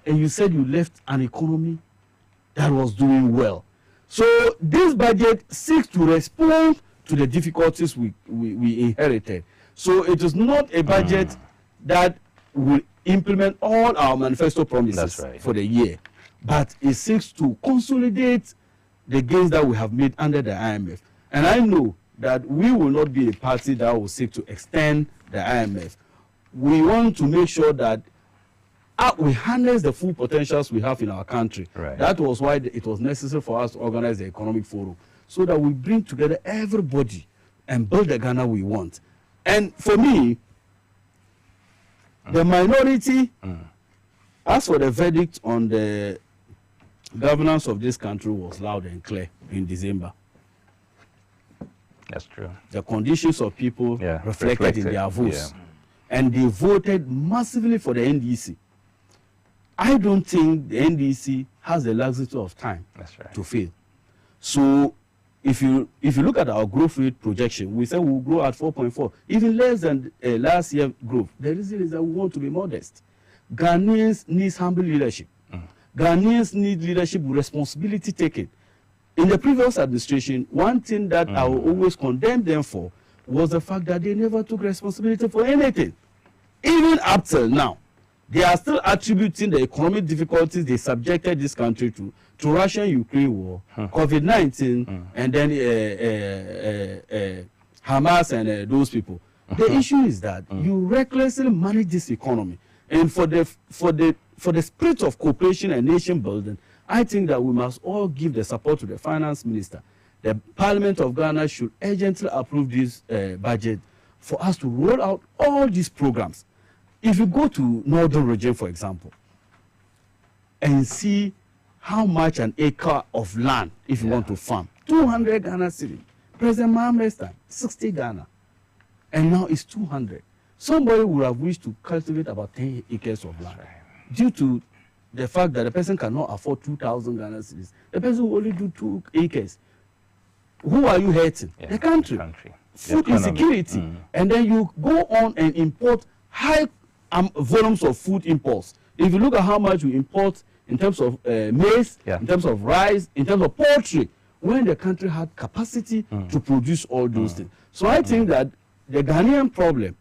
you said you left an economy that was doing well. So this budget seeks to respond to the difficulties we inherited. So it is not a budget that will implement all our manifesto promises for the year, but it seeks to consolidate the gains that we have made under the IMF. And I know that we will not be a party that will seek to extend the IMF. We want to make sure that we harness the full potentials we have in our country. That was why it was necessary for us to organize the economic forum, so that we bring together everybody and build the Ghana we want. And for me, the minority, as for the verdict on the governance of this country was loud and clear in December. That's true. The conditions of people reflected in their votes. And they voted massively for the NDC. I don't think the NDC has the luxury of time to fail. So if you look at our growth rate projection, we said we'll grow at 4.4, even less than last year's growth. The reason is that we want to be modest. Ghanaians need humble leadership. Ghanaians need leadership with responsibility taken. In the previous administration, one thing that I will always condemn them for was the fact that they never took responsibility for anything. Even up till now, they are still attributing the economic difficulties they subjected this country to Russia-Ukraine war, COVID-19, and then Hamas and those people. The issue is that you recklessly manage this economy, and for the spirit of cooperation and nation building, I think that we must all give the support to the finance minister. The Parliament of Ghana should urgently approve this budget for us to roll out all these programs. If you go to Northern Region, for example, and see how much an acre of land, if you want to farm, 200 Ghana cedis. President Mohammed's time, 60 Ghana. And now it's 200. Somebody would have wished to cultivate about 10 acres of land. Due to the fact that the person cannot afford 2,000 Ghana cedis, the person will only do 2 acres. Who are you hurting? The country. Food insecurity. And then you go on and import high volumes of food imports. If you look at how much we import in terms of maize, in terms of rice, in terms of poultry, when the country had capacity to produce all those things. So I think that the Ghanaian problem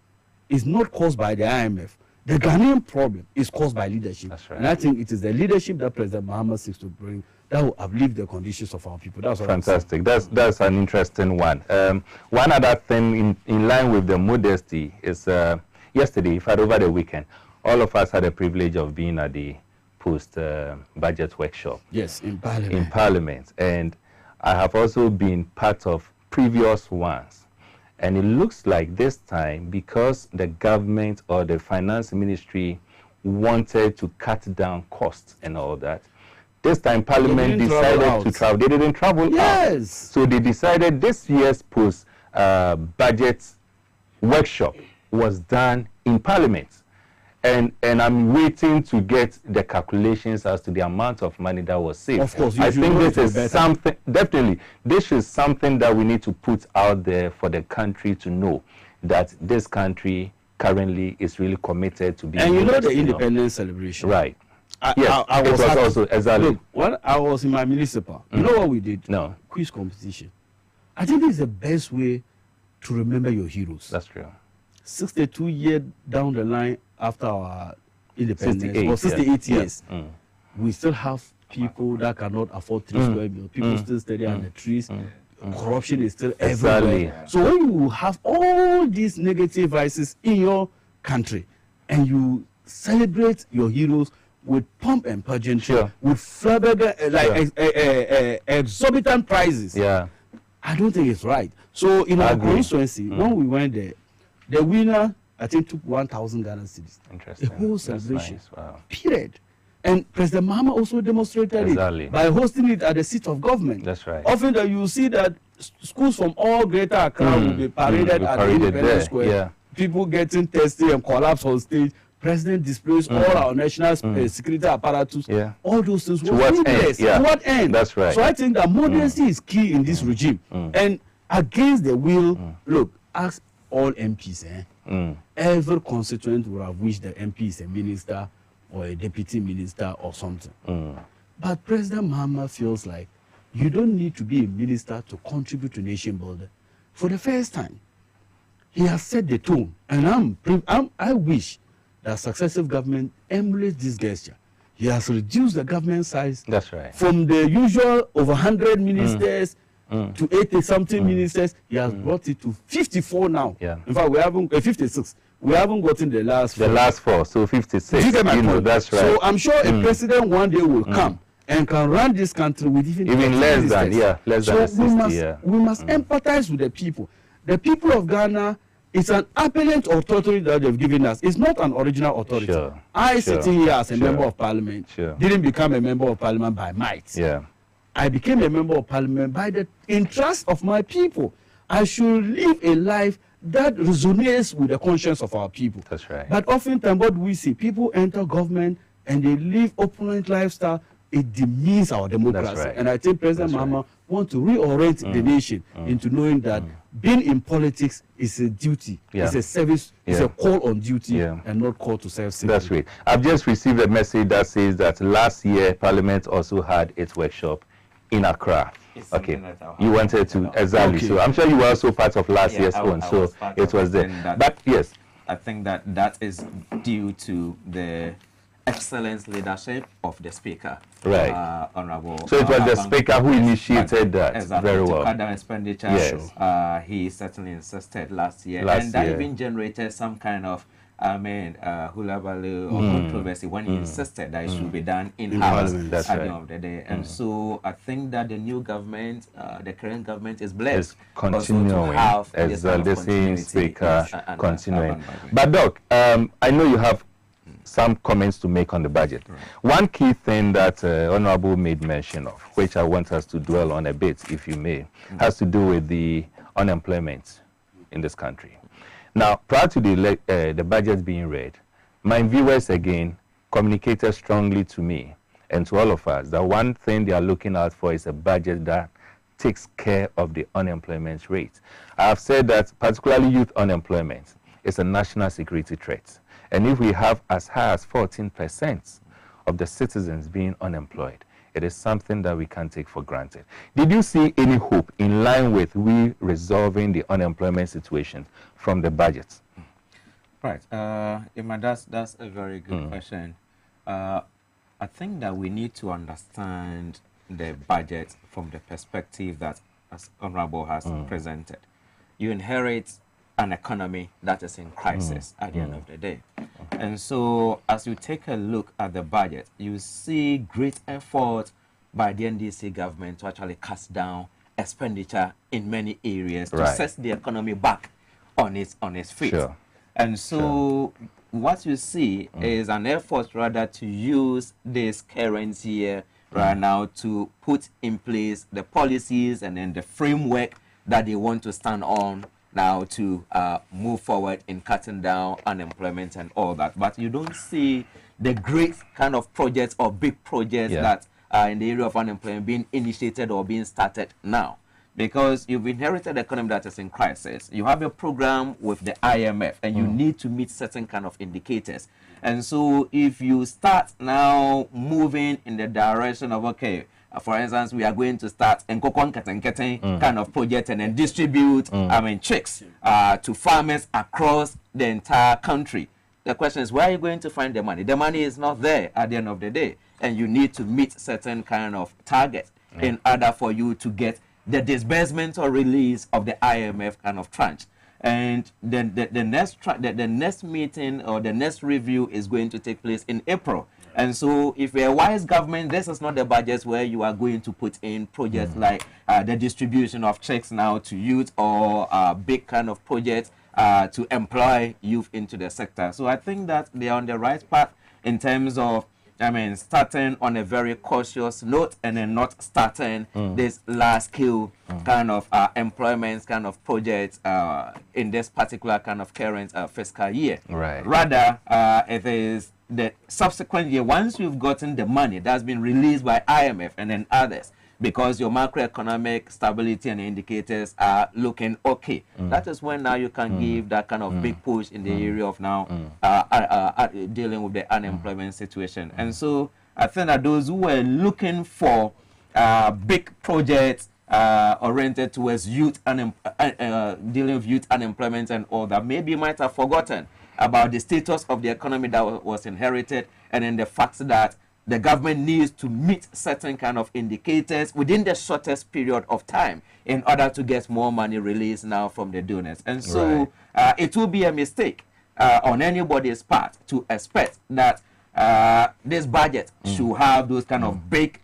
is not caused by the IMF. The Ghanaian problem is caused by leadership. And I think it is the leadership that President Mahama seeks to bring that will uplift the conditions of our people. That's what fantastic. That's an interesting one. One other thing in line with the modesty is yesterday, in fact, over the weekend, all of us had the privilege of being at the post-budget workshop. Yes, in Parliament. In Parliament. And I have also been part of previous ones. And it looks like this time, because the government or the finance ministry wanted to cut down costs and all that, this time Parliament decided to travel. They didn't travel out. So they decided this year's post-budget workshop was done in Parliament. And I'm waiting to get the calculations as to the amount of money that was saved. Of course, I think this is something, definitely, this is something that we need to put out there for the country to know that this country currently is really committed to being. And you know the independence celebration. Right. I was also exactly. Look, when I was in my municipal, you know what we did? No. Quiz competition. I think this is the best way to remember your heroes. That's true. 62 years down the line after our independence, or 68 years, we still have people that cannot afford 3 square meals. People still study under the trees. Corruption is still everywhere. So when you have all these negative vices in your country and you celebrate your heroes with pomp and pageantry, with exorbitant prizes, I don't think it's right. So in our constituency, when we went there, the winner, I think, took 1,000 Ghana cedis. Interesting. The whole celebration. Nice. Wow. Period. And President Mahama also demonstrated it by hosting it at the seat of government. That's right. Often that you see that schools from all Greater Accra will be paraded at the Independence Square. Yeah. People getting tested and collapse on stage. President displays all our national security apparatus. All those things. To what end? To what end? That's right. So I think that modesty is key in this regime. And against the will, look, ask all MPs, every constituent will have wished the MP is a minister or a deputy minister or something. But President Mahama feels like you don't need to be a minister to contribute to nation building. For the first time, he has set the tone, and I wish that successive government emulates this gesture. He has reduced the government size. That's right. From the usual over 100 ministers to 80-something ministers, he has brought it to 54 now. In fact, we haven't 56. We haven't gotten the last 4. The last 4, so 56. You get my point? That's right. So I'm sure a president one day will come and can run this country with even less than less than 60. We must empathize with the people. The people of Ghana it's an appellate authority that they've given us. It's not an original authority. Sure. I sitting here as a Sure. member of parliament Sure. didn't become a member of parliament by might. Yeah. I became a member of parliament by the interest of my people. I should live a life that resonates with the conscience of our people. That's right. But oftentimes what we see, people enter government and they live opulent lifestyle. It demeans our democracy. That's right. And I think President That's Mahama wants to reorient the nation into knowing that being in politics is a duty, Yeah. it's a service, it's Yeah. a call on duty, Yeah. and not call to self-service. That's great. I've just received a message that says that last year Parliament also had its workshop in Accra. It's Okay, something that I'll you have wanted to to know. exactly. Okay. So I'm sure you were also part of last Yeah, year's I one, so was part it of was it, there. and that- But yes, I think that is due to the excellent leadership of the Speaker, Right. Honorable. So it was the Abango. Speaker who Yes, initiated that. exactly. Very To well. cut down expenditure. Yes. He certainly insisted last year, Last and that year. even generated some kind of hula baloo or controversy when he insisted that it should be done in-house Parliament. That's at the right. end of the day. And so I think that the new government, the current government, is blessed it's also continuing to have as this well. kind of The same continuity, Speaker yes, and continuing. urban government. But Doc, I know you have some comments to make on the budget. One key thing that Honorable made mention of, which I want us to dwell on a bit, if you may, has to do with the unemployment in this country. Now, prior to the budget being read, my viewers again communicated strongly to me and to all of us that one thing they are looking out for is a budget that takes care of the unemployment rate. I have said that particularly youth unemployment is a national security threat. And if we have as high as 14% of the citizens being unemployed, it is something that we can't take for granted. Did you see any hope in line with we resolving the unemployment situation from the budget? Right. Emma, that's a very good question. I think that we need to understand the budget from the perspective that, as Honorable has presented, you inherit an economy that is in crisis at the end of the day. And so as you take a look at the budget, you see great effort by the NDC government to actually cut down expenditure in many areas to Right. set the economy back on its feet. Sure. And so what you see is an effort rather to use this current year right now to put in place the policies and then the framework that they want to stand on now to move forward in cutting down unemployment and all that. But you don't see the great kind of projects or big projects that are in the area of unemployment being initiated or being started now. Because you've inherited an economy that is in crisis. You have a program with the IMF and you need to meet certain kind of indicators. And so if you start now moving in the direction of, okay, for instance, we are going to start kind of project and then distribute, checks to farmers across the entire country. The question is, where are you going to find the money? The money is not there at the end of the day. And you need to meet certain kind of targets in order for you to get the disbursement or release of the IMF kind of tranche. And then the next meeting or the next review is going to take place in April. And so if you're a wise government, this is not the budget where you are going to put in projects like the distribution of checks now to youth or big kind of projects to employ youth into the sector. So I think that they are on the right path in terms of starting on a very cautious note and then not starting this large-scale kind of employment kind of projects in this particular kind of current fiscal year. Right. Rather, it is the subsequent year, once you've gotten the money that's been released by IMF and then others, because your macroeconomic stability and indicators are looking okay. That is when now you can give that kind of big push in the area of now dealing with the unemployment situation. And so I think that those who were looking for big projects oriented towards youth dealing with youth unemployment and all that, maybe might have forgotten about the status of the economy that was inherited, and then the fact that the government needs to meet certain kind of indicators within the shortest period of time in order to get more money released now from the donors. And so it will be a mistake on anybody's part to expect that this budget should have those kind of big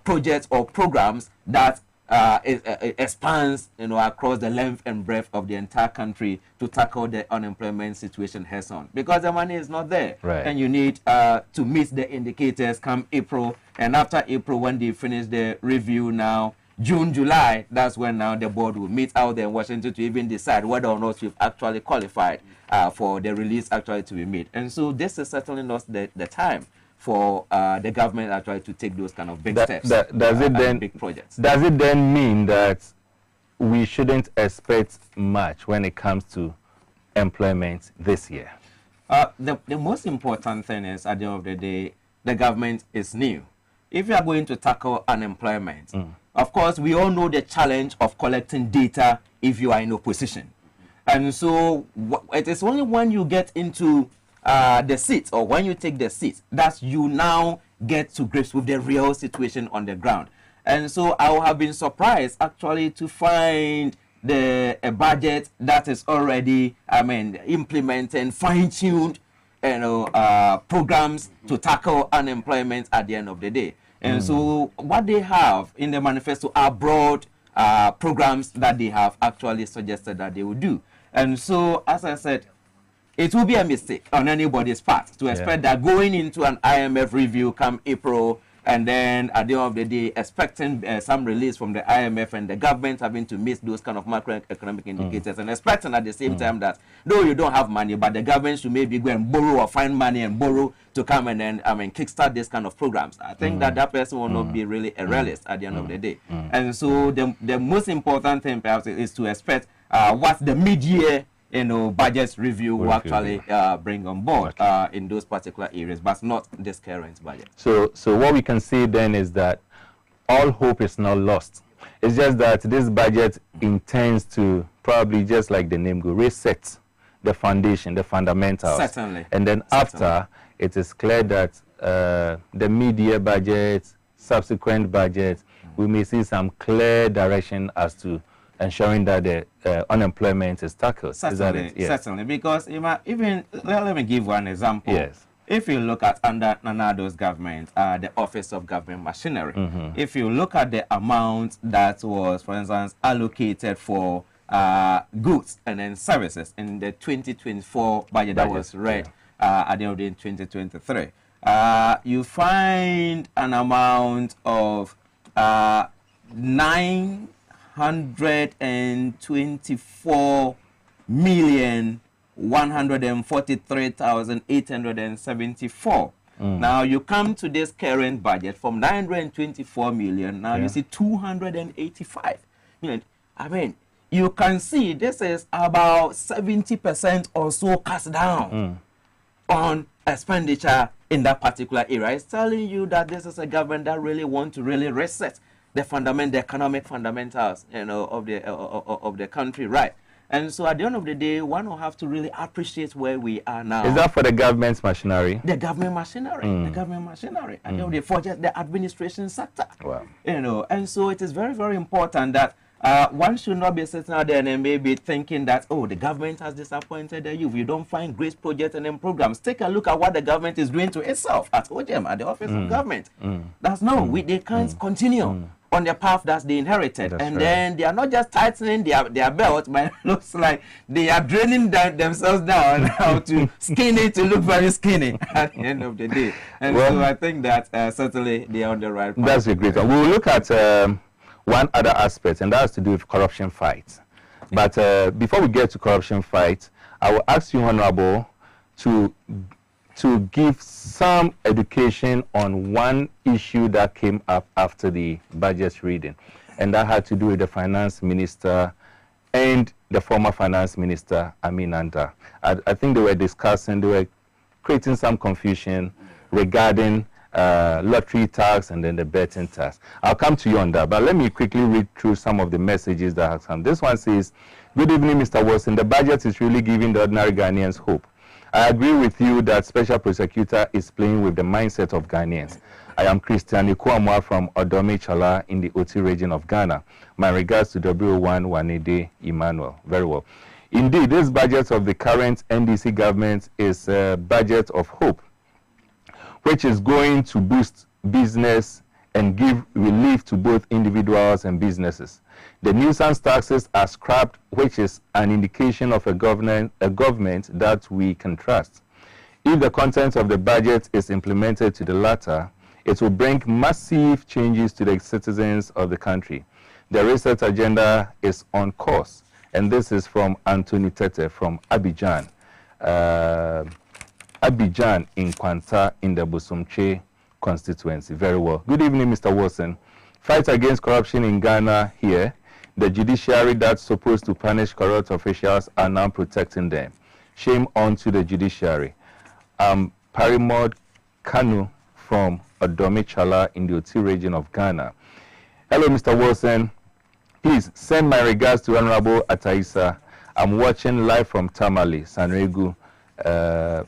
projects or programs that it expands, across the length and breadth of the entire country to tackle the unemployment situation heads on, because the money is not there, right. And you need to meet the indicators come April, and after April, when they finish the review now, June, July, that's when now the board will meet out there in Washington to even decide whether or not we've actually qualified for the release actually to be made. And so this is certainly not the time for the government actually to take those kind of big steps. Does it then big projects? Does it then mean that we shouldn't expect much when it comes to employment this year? The most important thing is, at the end of the day, the government is new. If you are going to tackle unemployment, of course, we all know the challenge of collecting data if you are in opposition. And so it is only when you get into the seat, or when you take the seat, that you now get to grips with the real situation on the ground. And so I would have been surprised actually to find a budget that is already, implementing fine-tuned, programs to tackle unemployment at the end of the day. And so what they have in the manifesto are broad programs that they have actually suggested that they will do. And so, as I said, it will be a mistake on anybody's part to expect that going into an IMF review come April, and then at the end of the day, expecting some release from the IMF and the government having to meet those kind of macroeconomic indicators, and expecting at the same time that, though you don't have money, but the government should maybe go and borrow or find money and borrow to come and then, kickstart this kind of programs. I think that person will not be really a realist at the end of the day. And so the most important thing perhaps is to expect what the mid-year budget review will actually bring on board in those particular areas, but not this current budget. So what we can say then is that all hope is not lost. It's just that this budget intends to, probably just like the name goes, reset the foundation, the fundamentals. Certainly. And then after, it is clear that the mid-year budget, subsequent budget, we may see some clear direction as to ensuring that the unemployment is tackled. Certainly, is that it? Yes. Certainly, because even let me give one example. Yes. If you look at under Nanado's government, the Office of Government Machinery, if you look at the amount that was, for instance, allocated for goods and then services in the 2024 budget that was read at the end of the 2023, you find an amount of 924,143,874. Now you come to this current budget from 924 million. Now you see 285 million. You can see this is about 70% or so cast down on expenditure in that particular area. It's telling you that this is a government that really wants to really reset the economic fundamentals, of the country, right? And so at the end of the day, one will have to really appreciate where we are now. Is that for the government's machinery? The government machinery, the government machinery, and for just the administration sector. Wow. And so it is very, very important that one should not be sitting out there and maybe thinking that, oh, the government has disappointed the youth. You don't find great projects and then programs. Take a look at what the government is doing to itself at OGM, at the Office of Government. That's they can't continue on the path that they inherited. That's and right. then they are not just tightening their belt, but it looks like they are draining themselves down how to skinny to look very skinny at the end of the day. And so I think that certainly they are on the right path. That's a great one. We'll look at one other aspect, and that has to do with corruption fight. But before we get to corruption fight, I will ask you, Honorable, to give some education on one issue that came up after the budget reading, and that had to do with the finance minister and the former finance minister, Amin Anta. I think they were creating some confusion regarding lottery tax and then the betting tax. I'll come to you on that, but let me quickly read through some of the messages that have come. This one says, "Good evening, Mr. Wilson. The budget is really giving the ordinary Ghanaians hope. I agree with you that Special Prosecutor is playing with the mindset of Ghanaians. I am Christian Ikuamwa from Odome Chala in the Oti region of Ghana. My regards to W1 Wanede Emmanuel." Very well. Indeed, this budget of the current NDC government is a budget of hope, which is going to boost business and give relief to both individuals and businesses. The nuisance taxes are scrapped, which is an indication of a government that we can trust. If the content of the budget is implemented to the latter, it will bring massive changes to the citizens of the country. The research agenda is on course, and this is from Anthony Tete from Abidjan. Abidjan in Kwanta in the Busumche constituency. Very well. Good evening, Mr. Wilson. Fight against corruption in Ghana here. The judiciary that's supposed to punish corrupt officials are now protecting them. Shame on to the judiciary. Parimod Kanu from Odomichala in the Oti region of Ghana. Hello, Mr. Wilson. Please send my regards to Honorable Ataisa. I'm watching live from Tamale, Sanregu.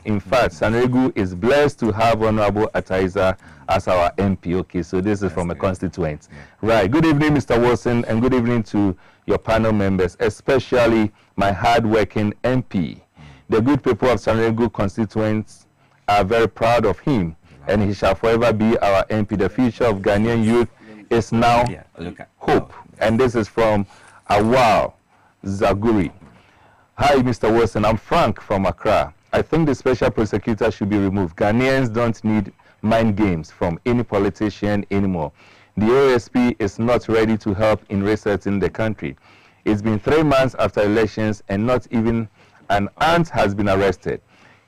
In fact, Sanregu is blessed to have Honorable Ataisa as our MP. Okay, so this is from a constituent. Yeah. Right. Good evening, Mr. Wilson, and good evening to your panel members, especially my hard-working MP. The good people of Sanregu constituents are very proud of him, and he shall forever be our MP. The future of Ghanaian youth is now hope. And this is from Awal Zaguri. Hi, Mr. Wilson. I'm Frank from Accra. I think the special prosecutor should be removed. Ghanaians don't need mind games from any politician anymore. The OSP is not ready to help in resetting the country. It's been 3 months after elections and not even an ant has been arrested.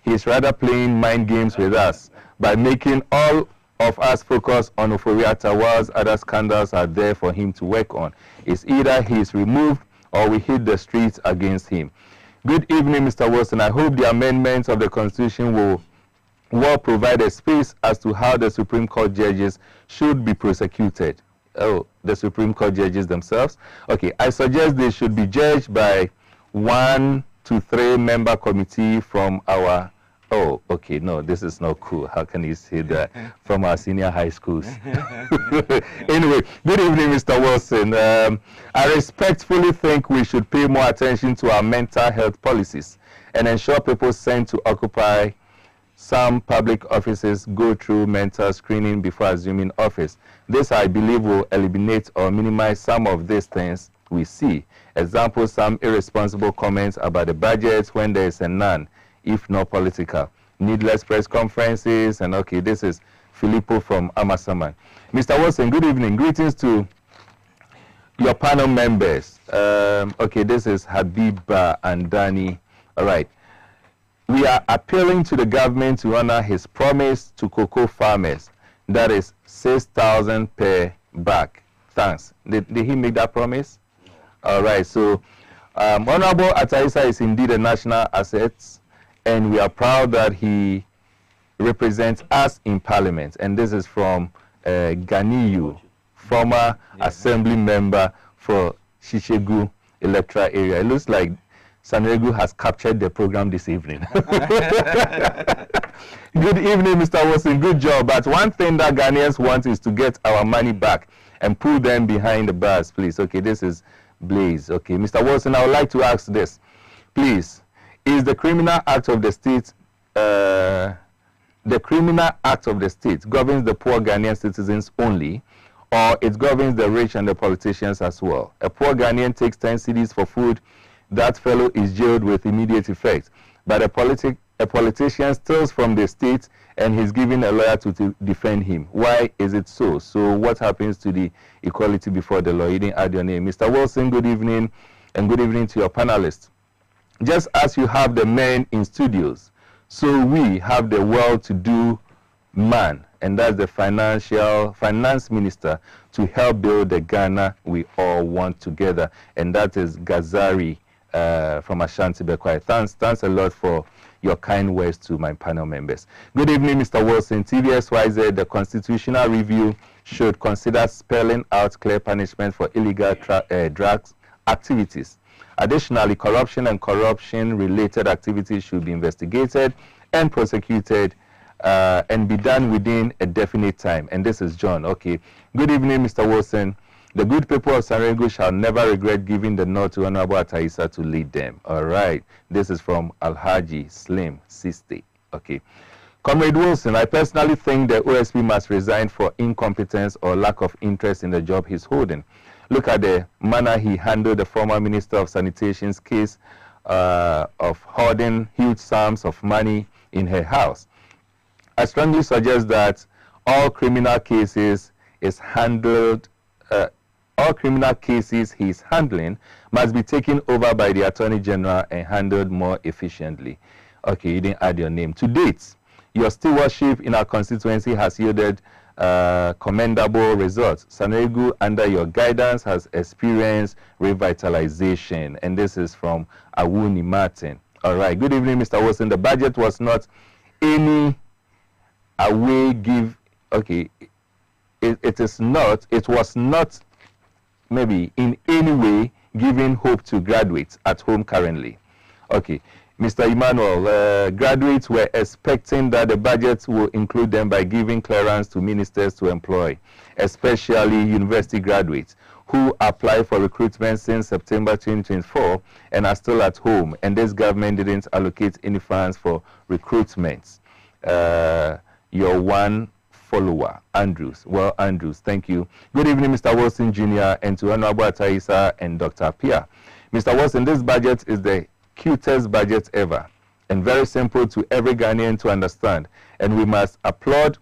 He's rather playing mind games with us by making all of us focus on Oforiatta whilst other scandals are there for him to work on. It's either he's removed or we hit the streets against him. Good evening, Mr. Wilson. I hope the amendments of the Constitution will provide a space as to how the Supreme Court judges should be prosecuted. Oh, the Supreme Court judges themselves? Okay, I suggest they should be judged by 1 to 3 member committee from our... Oh, okay, no, this is not cool. How can you say that from our senior high schools? Anyway, good evening, Mr. Wilson. I respectfully think we should pay more attention to our mental health policies and ensure people sent to occupy some public offices go through mental screening before assuming office. This, I believe, will eliminate or minimize some of these things we see. Example, some irresponsible comments about the budget when there is a none, if not political. Needless press conferences, and okay, this is Filippo from Amasaman. Mr. Wilson, good evening. Greetings to your panel members. Okay, this is Habiba and Danny. All right. We are appealing to the government to honor his promise to cocoa farmers. That is 6,000 per bag. Thanks. Did he make that promise? All right. So, Honorable Ataisa is indeed a national asset, and we are proud that he represents us in Parliament. And this is from Ganiyu, former assembly member for Shishegu electoral area. It looks like Sanregu has captured the program this evening. Good evening, Mr. Wilson. Good job. But one thing that Ghanaians want is to get our money back and pull them behind the bars, please. Okay, this is Blaze. Okay, Mr. Wilson, I would like to ask this. Please, is the Criminal Act of the State, the Criminal Act of the State governs the poor Ghanaian citizens only, or it governs the rich and the politicians as well? A poor Ghanaian takes 10 cedis for food. That fellow is jailed with immediate effect. But a politician steals from the state and he's given a lawyer to defend him. Why is it so? So what happens to the equality before the law? You didn't add your name. Mr. Wilson, good evening, and good evening to your panelists. Just as you have the men in studios, so we have the well-to-do man, and that's the finance minister, to help build the Ghana we all want together, and that is Gazari from Ashanti Bekwai. Thanks a lot for your kind words to my panel members. Good evening, Mr. Wilson. TVSYZ, the constitutional review should consider spelling out clear punishment for illegal drugs activities. Additionally, corruption and corruption-related activities should be investigated and prosecuted and be done within a definite time. And this is John. Okay. Good evening, Mr. Wilson. The good people of Sanregu shall never regret giving the nod to Honorable Ataisa to lead them. All right. This is from Alhaji Slim Siste. Okay. Comrade Wilson, I personally think the OSP must resign for incompetence or lack of interest in the job he's holding. Look at the manner he handled the former Minister of Sanitation's case of hoarding huge sums of money in her house. I strongly suggest that all criminal cases he's handling must be taken over by the Attorney General and handled more efficiently. Okay, you didn't add your name. To date, your stewardship in our constituency has yielded commendable results. Sanregu, under your guidance, has experienced revitalization. And this is from Awuni Martin. All right. Good evening, Mr. Wilson. The budget was not any away give. Okay. It was not maybe in any way giving hope to graduates at home currently. Okay. Mr. Emmanuel, graduates were expecting that the budget will include them by giving clearance to ministers to employ, especially university graduates who applied for recruitment since September 2024 and are still at home, and this government didn't allocate any funds for recruitment. Your one follower, Andrews. Well, Andrews, thank you. Good evening, Mr. Wilson Jr., and to Honorable Ataisa and Dr. Pia. Mr. Wilson, this budget is the cutest budget ever and very simple to every Ghanaian to understand, and we must applaud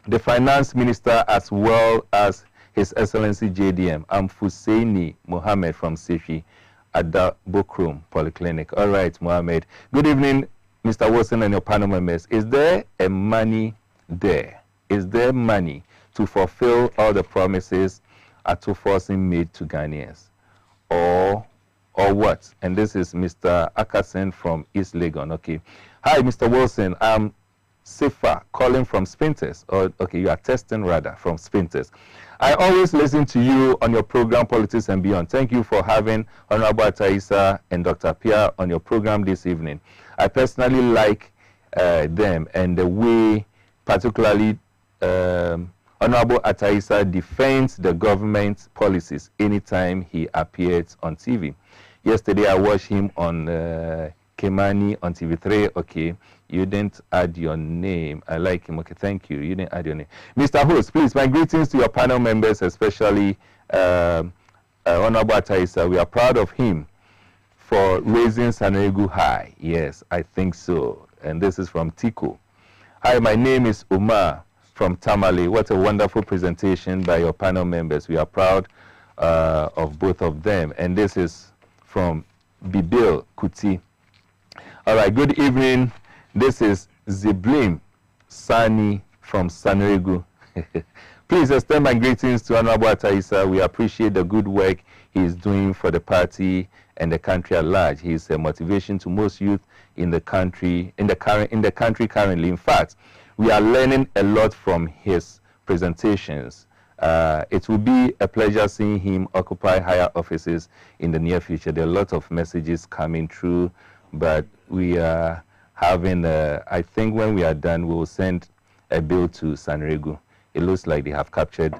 the finance minister as well as His Excellency JDM Amfuseini Mohammed from Sefi at the Bokrum Polyclinic. All right, Mohammed. Good evening, Mr. Wilson and your panel members. Is there a money there? Is there money to fulfill all the promises Atuforcing made to Ghanaians? Or what? And this is Mr. Akasen from East Legon. Okay. Hi, Mr. Wilson. I'm Sifa calling from Spinters. Or okay, you are testing rather from Spinters. I always listen to you on your program Politics and Beyond. Thank you for having Honorable Taisa and Dr. Pia on your program this evening. I personally like them and the way particularly Honorable Ataisa defends the government's policies anytime he appears on TV. Yesterday, I watched him on Kemani on TV3. Okay, you didn't add your name. I like him. Okay, thank you. You didn't add your name. Mr. Host, please, my greetings to your panel members, especially Honorable Ataisa. We are proud of him for raising Sanregu high. Yes, I think so. And this is from Tico. Hi, my name is Umar from Tamale. What a wonderful presentation by your panel members. We are proud of both of them. And this is from Bibil Kuti. All right, good evening. This is Ziblim Sani from Sanregu. Please extend my greetings to Honorable Ataisa. We appreciate the good work he is doing for the party and the country at large. He is a motivation to most youth in the country, currently. In fact, we are learning a lot from his presentations. It will be a pleasure seeing him occupy higher offices in the near future. There are a lot of messages coming through, but we are having, I think when we are done, we will send a bill to Sanregu. It looks like they have captured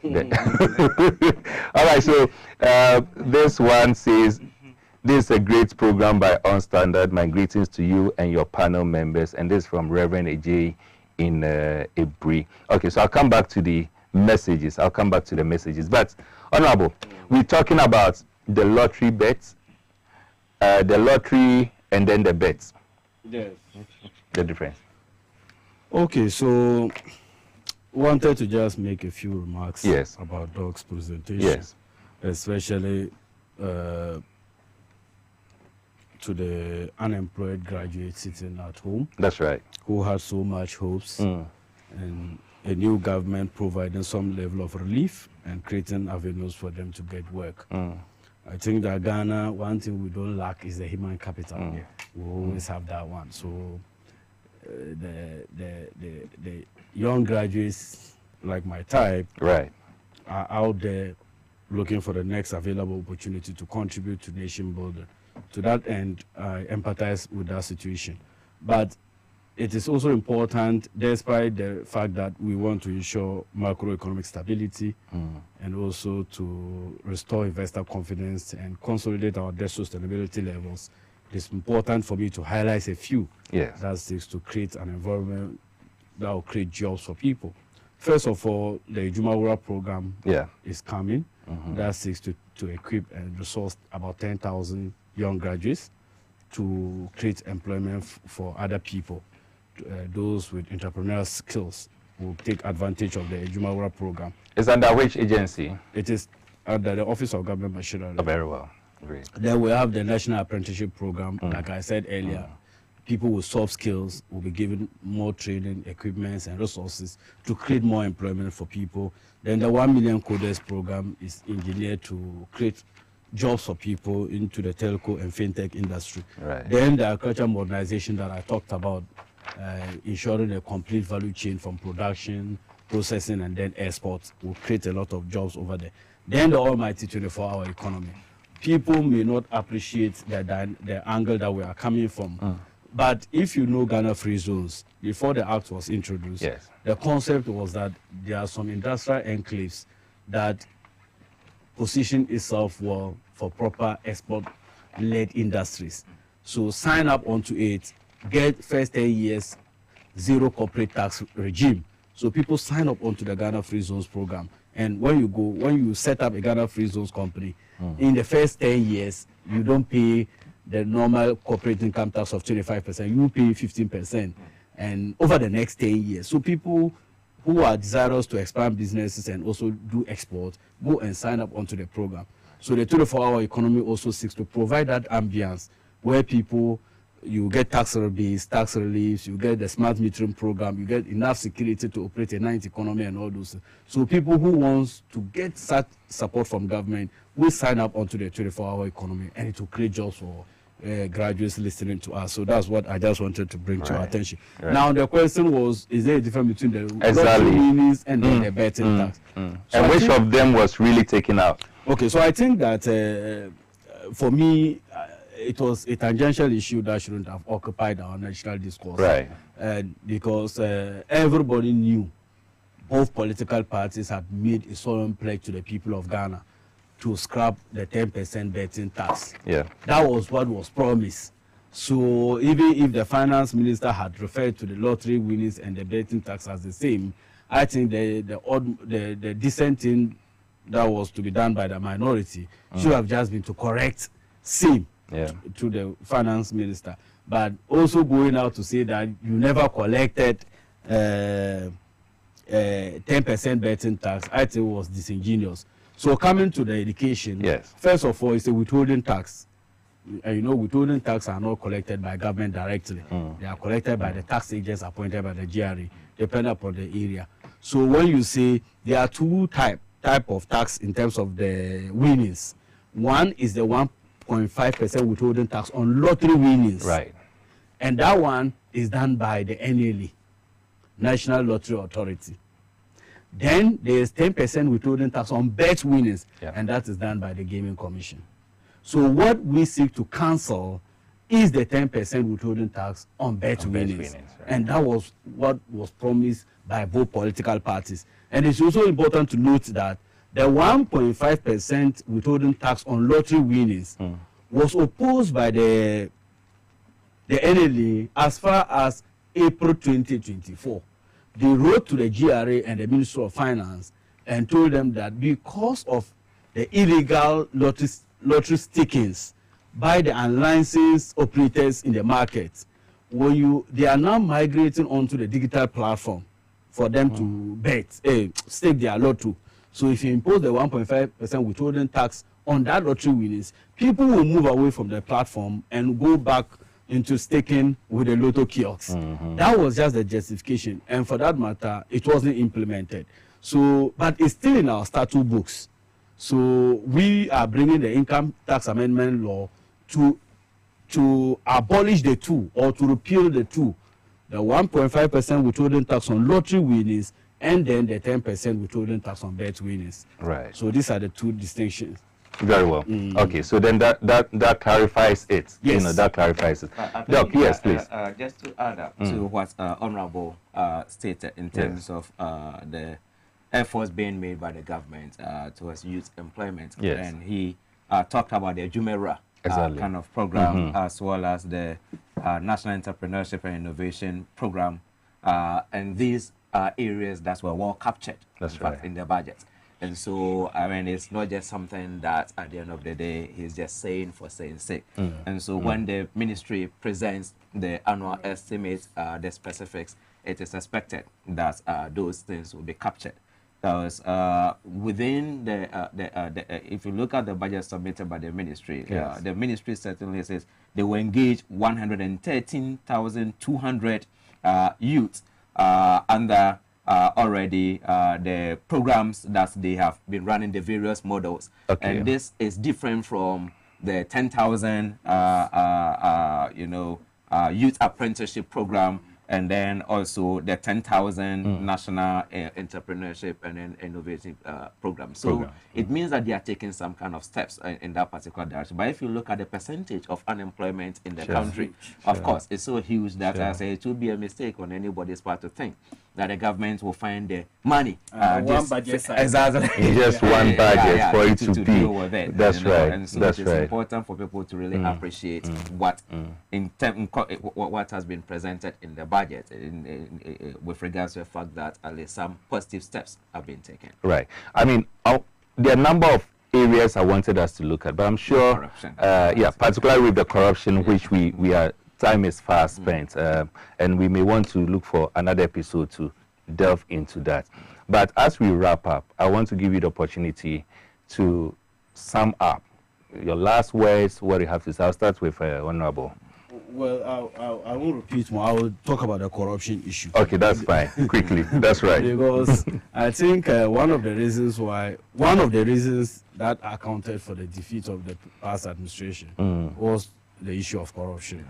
the all right, so this one says, this is a great program by On Standard. My greetings to you and your panel members. And this is from Reverend AJ in Ebri. Okay, so I'll come back to the messages. But, Honorable, we're talking about the lottery bets, the lottery and then the bets. Yes. The difference. Okay, so wanted to just make a few remarks yes. about Doc's presentation. Yes. Especially to the unemployed graduates sitting at home. That's right. Who had so much hopes. And a new government providing some level of relief and creating avenues for them to get work. I think that Ghana, one thing we don't lack is the human capital. We always have that one. So the young graduates like my type right. are out there looking for the next available opportunity to contribute to nation building. To that end, I empathize with that situation. But it is also important, despite the fact that we want to ensure macroeconomic stability and also to restore investor confidence and consolidate our debt sustainability levels, it's important for me to highlight a few. Yes. That seeks to create an environment that will create jobs for people. First of all, the Jumawura program is coming. That seeks to equip and resource about 10,000 young graduates to create employment for other people. Those with entrepreneurial skills will take advantage of the Jumawura program. It's under which agency? It is under the Office of Government Machinery. Oh, very well. Great. Then we have the National Apprenticeship Program. Like I said earlier, people with soft skills will be given more training, equipments, and resources to create more employment for people. Then the 1 Million Coders Program is engineered to create jobs for people into the telco and fintech industry. Right. Then the agriculture modernization that I talked about, ensuring a complete value chain from production, processing, and then exports will create a lot of jobs over there. Then the almighty 24-hour economy. People may not appreciate the angle that we are coming from. But if you know Ghana Free Zones, before the act was introduced, the concept was that there are some industrial enclaves that position itself well for proper export-led industries. So sign up onto it, get first 10 years, zero corporate tax regime. So people sign up onto the Ghana Free Zones program. And when you set up a Ghana Free Zones company, in the first 10 years, you don't pay the normal corporate income tax of 25%, you pay 15%, and over the next 10 years. So people who are desirous to expand businesses and also do export, go and sign up onto the program. So the 24-hour economy also seeks to provide that ambience where people, you get tax rebates, tax reliefs, you get the smart metering program, you get enough security to operate a night economy and all those. So people who want to get such support from government will sign up onto the 24-hour economy, and it will create jobs for graduates listening to us. So that's what I just wanted to bring to your attention. Now the question was, is there a difference between the lottery winnings and the betting tax? So and which of them was really taken out? Okay, so I think that for me, it was a tangential issue that shouldn't have occupied our national discourse. Right. Because everybody knew, both political parties had made a solemn pledge to the people of Ghana to scrap the 10% betting tax. Yeah. That was what was promised. So even if the finance minister had referred to the lottery winnings and the betting tax as the same, I think the decent thing that was to be done by the minority should have just been to correct same to the finance minister. But also going out to say that you never collected 10% betting tax, I think was disingenuous. So coming to the education, first of all, it's a withholding tax. And you know, withholding tax are not collected by government directly. They are collected by the tax agents appointed by the GRA, depending upon the area. So when you say there are two type of tax in terms of the winnings, one is the 1.5% withholding tax on lottery winnings. Right. And that one is done by the NLA, National Lottery Authority. Then there is 10% withholding tax on bet winnings, and that is done by the Gaming Commission. So what we seek to cancel is the 10% withholding tax on bet winnings. And that was what was promised by both political parties. And it's also important to note that the 1.5% withholding tax on lottery winnings was opposed by the NLA as far as April 2024. They wrote to the GRA and the Ministry of Finance and told them that because of the illegal lottery stickings by the unlicensed operators in the market, they are now migrating onto the digital platform for them to stake their lotto. So if you impose the 1.5% withholding tax on that lottery winnings, people will move away from the platform and go back into staking with the lotto kiosks. That was just the justification, and for that matter, it wasn't implemented. So, but it's still in our statute books. So we are bringing the income tax amendment law to abolish the two, or to repeal the two, the 1.5% withholding tax on lottery winnings, and then the 10% withholding tax on bet winnings. Right. So these are the two distinctions. Very well. Okay, so then that clarifies it. Yes. You know, that clarifies it. Doc, yes, please. Just to add up to what Honorable stated in terms of the efforts being made by the government towards youth employment. Yes. And he talked about the Jumera Exactly. kind of program, as well as the National Entrepreneurship and Innovation Program. And these are areas that were well captured That's in fact, right. in the budget. And so, I mean, it's not just something that at the end of the day, he's just saying for saying sake. And so when the ministry presents the annual estimates, the specifics, it is expected that those things will be captured. Because within if you look at the budget submitted by the ministry, Yes. the ministry certainly says they will engage 113,200 youths under already the programs that they have been running, the various models. Okay. And this is different from the 10,000 youth apprenticeship program, and then also the 10,000 national entrepreneurship and innovative program. So it means that they are taking some kind of steps in that particular direction. But if you look at the percentage of unemployment in the country, of course, it's so huge that I say it would be a mistake on anybody's part to think that the government will find the money. One budget size. Exactly. Just one budget for it to be. deal with it, That's right. And so That's it is right. important for people to really appreciate what what has been presented in the budget with regards to the fact that at least some positive steps have been taken. Right. I mean, there are a number of areas I wanted us to look at, but I'm sure, Corruption. yeah, particularly with the corruption, which we are, time is fast spent, and we may want to look for another episode to delve into that. But as we wrap up, I want to give you the opportunity to sum up your last words, what you have to say. I'll start with Honorable. Well, I won't repeat more. I will talk about the corruption issue. Okay, that's fine. Quickly, that's right. Because I think one of the reasons that accounted for the defeat of the past administration was the issue of corruption.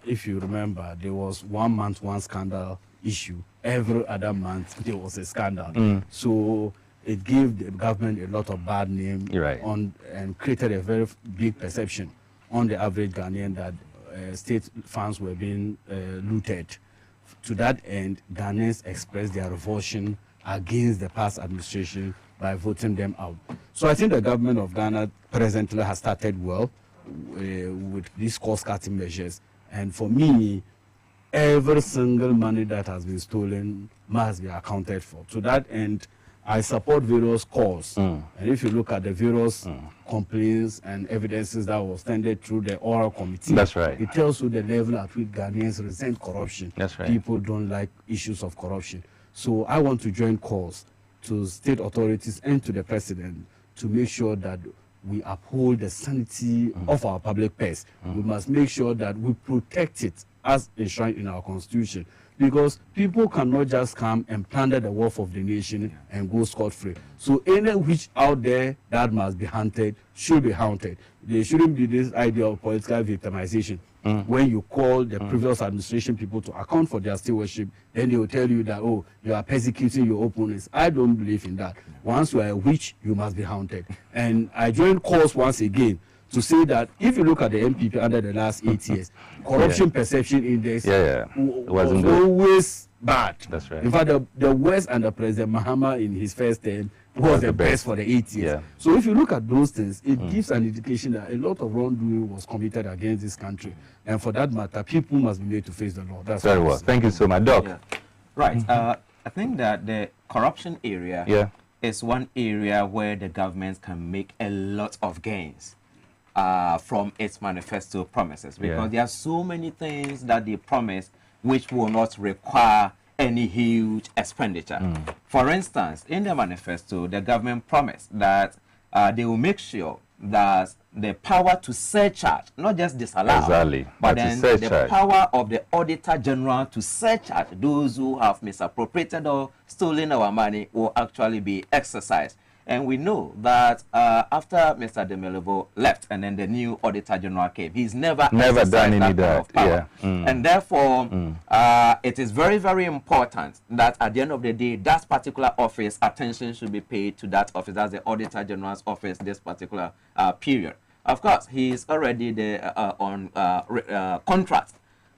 If you remember, there was 1 month, one scandal issue. Every other month, there was a scandal. So it gave the government a lot of bad name and created a very big perception on the average Ghanaian that state funds were being looted. To that end, Ghanaians expressed their revulsion against the past administration by voting them out. So I think the government of Ghana presently has started well with these cost-cutting measures. And for me, every single money that has been stolen must be accounted for. To that end, I support various calls. And if you look at the various complaints and evidences that was tendered through the oral committee, That's right. it tells you the level at which Ghanaians resent corruption. That's right. People don't like issues of corruption. So I want to join calls to state authorities and to the president to make sure that we uphold the sanity of our public purse. We must make sure that we protect it as enshrined in our constitution. Because people cannot just come and plunder the wealth of the nation and go scot-free. So any witch out there that must be hunted should be hunted. There shouldn't be this idea of political victimization. When you call the previous administration people to account for their stewardship, then they will tell you that, oh, you are persecuting your opponents. I don't believe in that. Once you are a witch, you must be hunted. And I join calls once again to say that if you look at the MPP under the last 8 years, corruption perception index was always bad. That's right. In fact, the worst under President Mahama in his first term was the best for the 8 years. Yeah. So if you look at those things, it gives an indication that a lot of wrongdoing was committed against this country. And for that matter, people must be made to face the law. That's Very well. Thank you so much. Doc. Yeah. Right. I think that the corruption area is one area where the government can make a lot of gains from its manifesto promises, because there are so many things that they promise which will not require any huge expenditure. For instance, in the manifesto, the government promised that they will make sure that the power to surcharge, not just disallow, but then the power of the Auditor General to surcharge those who have misappropriated or stolen our money will actually be exercised. And we know that after Mr. Demelevo left and then the new Auditor General came, he's never done any of that. And therefore, it is very, very important that at the end of the day, that particular office, attention should be paid to that office. That's the Auditor General's office this particular period. Of course, he's already on contract,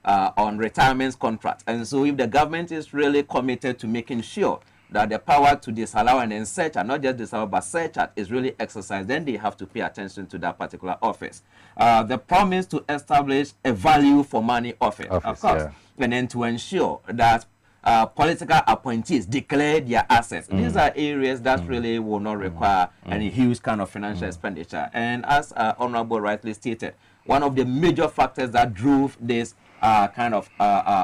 on retirement contract. And so if the government is really committed to making sure that the power to disallow and then search, and not just disallow but search at, is really exercised, then they have to pay attention to that particular office. The promise to establish a value for money office of course, yeah. and then to ensure that political appointees declare their assets. These are areas that really will not require any huge kind of financial expenditure. And as Honorable rightly stated, one of the major factors that drove this kind of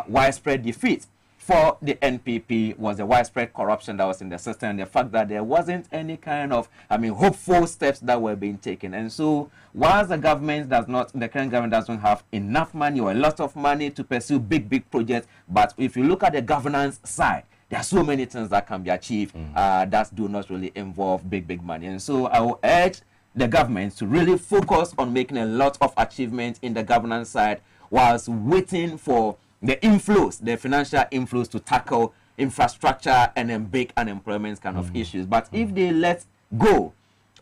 widespread defeat for the NPP was the widespread corruption that was in the system, and the fact that there wasn't any kind of, hopeful steps that were being taken. And so, whilst the government does not, the current government doesn't have enough money or a lot of money to pursue big projects, but if you look at the governance side, there are so many things that can be achieved that do not really involve big money. And so, I will urge the government to really focus on making a lot of achievements in the governance side, whilst waiting for the inflows, the financial inflows to tackle infrastructure and then big unemployment kind of issues. But if they let go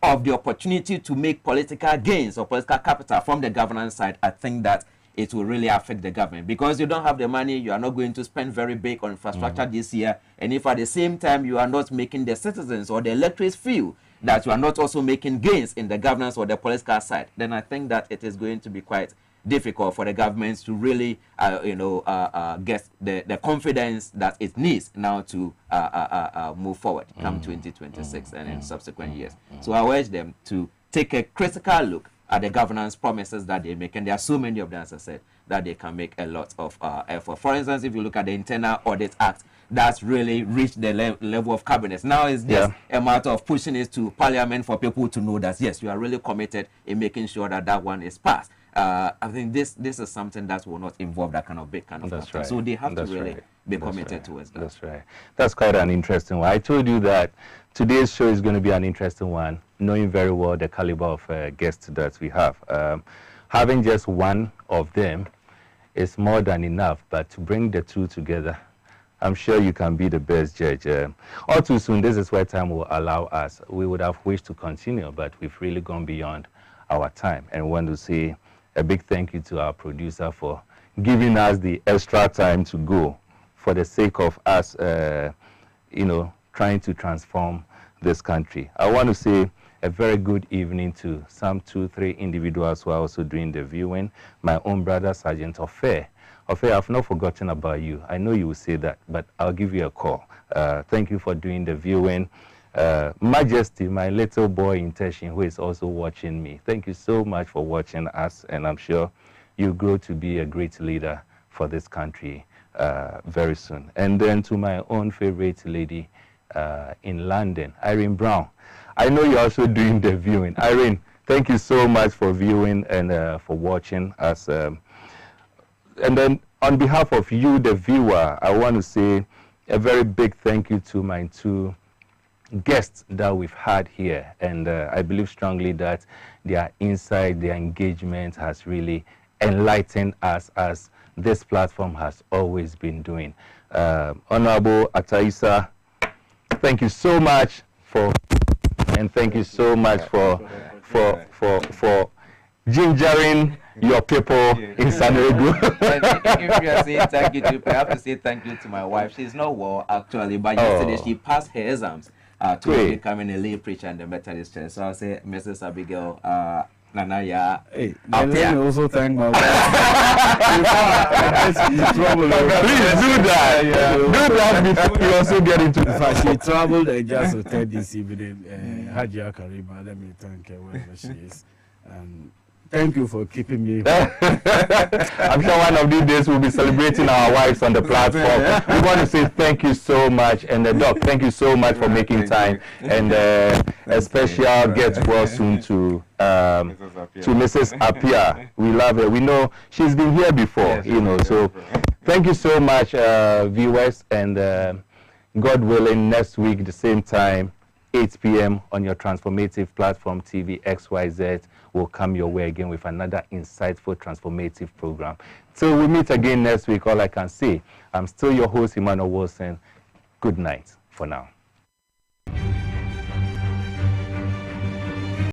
of the opportunity to make political gains or political capital from the governance side, I think that it will really affect the government, because you don't have the money, you are not going to spend very big on infrastructure this year. And if at the same time you are not making the citizens or the electorates feel that you are not also making gains in the governance or the political side, then I think that it is going to be quite difficult for the governments to really, get the confidence that it needs now to move forward come 2026 and in subsequent years. So I urge them to take a critical look at the governance promises that they make, and there are so many of them, as I said, that they can make a lot of effort. For instance, if you look at the Internal Audit Act, that's really reached the level of cabinet. Now it's just a matter of pushing it to Parliament for people to know that, yes, you are really committed in making sure that that one is passed. I think this is something that will not involve that kind of big kind of factor. Right. So they have to really be committed towards that. That's right. That's quite an interesting one. I told you that today's show is going to be an interesting one, knowing very well the caliber of guests that we have. Having just one of them is more than enough, but to bring the two together, I'm sure you can be the best judge. All too soon, this is where time will allow us. We would have wished to continue, but we've really gone beyond our time. And we want to say a big thank you to our producer for giving us the extra time to go for the sake of us, trying to transform this country. I want to say a very good evening to some 2-3 individuals who are also doing the viewing. My own brother, Sergeant Ofe. Ofe, I've not forgotten about you. I know you will say that, but I'll give you a call. Thank you for doing the viewing. Majesty, my little boy in Teshin, who is also watching me. Thank you so much for watching us, and I'm sure you grow to be a great leader for this country very soon. And then to my own favorite lady in London, Irene Brown. I know you're also doing the viewing. Irene, thank you so much for viewing and for watching us. And then on behalf of you, the viewer, I want to say a very big thank you to my two guests that we've had here, and I believe strongly that their insight, their engagement has really enlightened us, as this platform has always been doing. Honorable Ataisa, thank you so much and thank you so much for gingering your people in Sanrego. If you are saying thank you to, I have to say thank you to my wife. She's not well actually, but yesterday she passed her exams to becoming a lay preacher in the Methodist Church. So I'll say, Mrs. Abigail, Nanaya. Hey, let me also thank my wife. Please do that. Do that before you also get into the fact she traveled and just attended this evening. Hajia Karima, let me thank her wherever she is. Thank you for keeping me. I'm sure one of these days we'll be celebrating our wives on the platform. We want to say thank you so much. And Doc, thank you so much for making time. And a special get well soon to Mrs. Apia. We love her. We know she's been here before, So thank you so much, viewers. And God willing, next week, the same time, 8 p.m. on your transformative platform TV XYZ will come your way again with another insightful transformative program. Till we meet again next week, all I can say, I'm still your host, Emmanuel Wilson. Good night for now.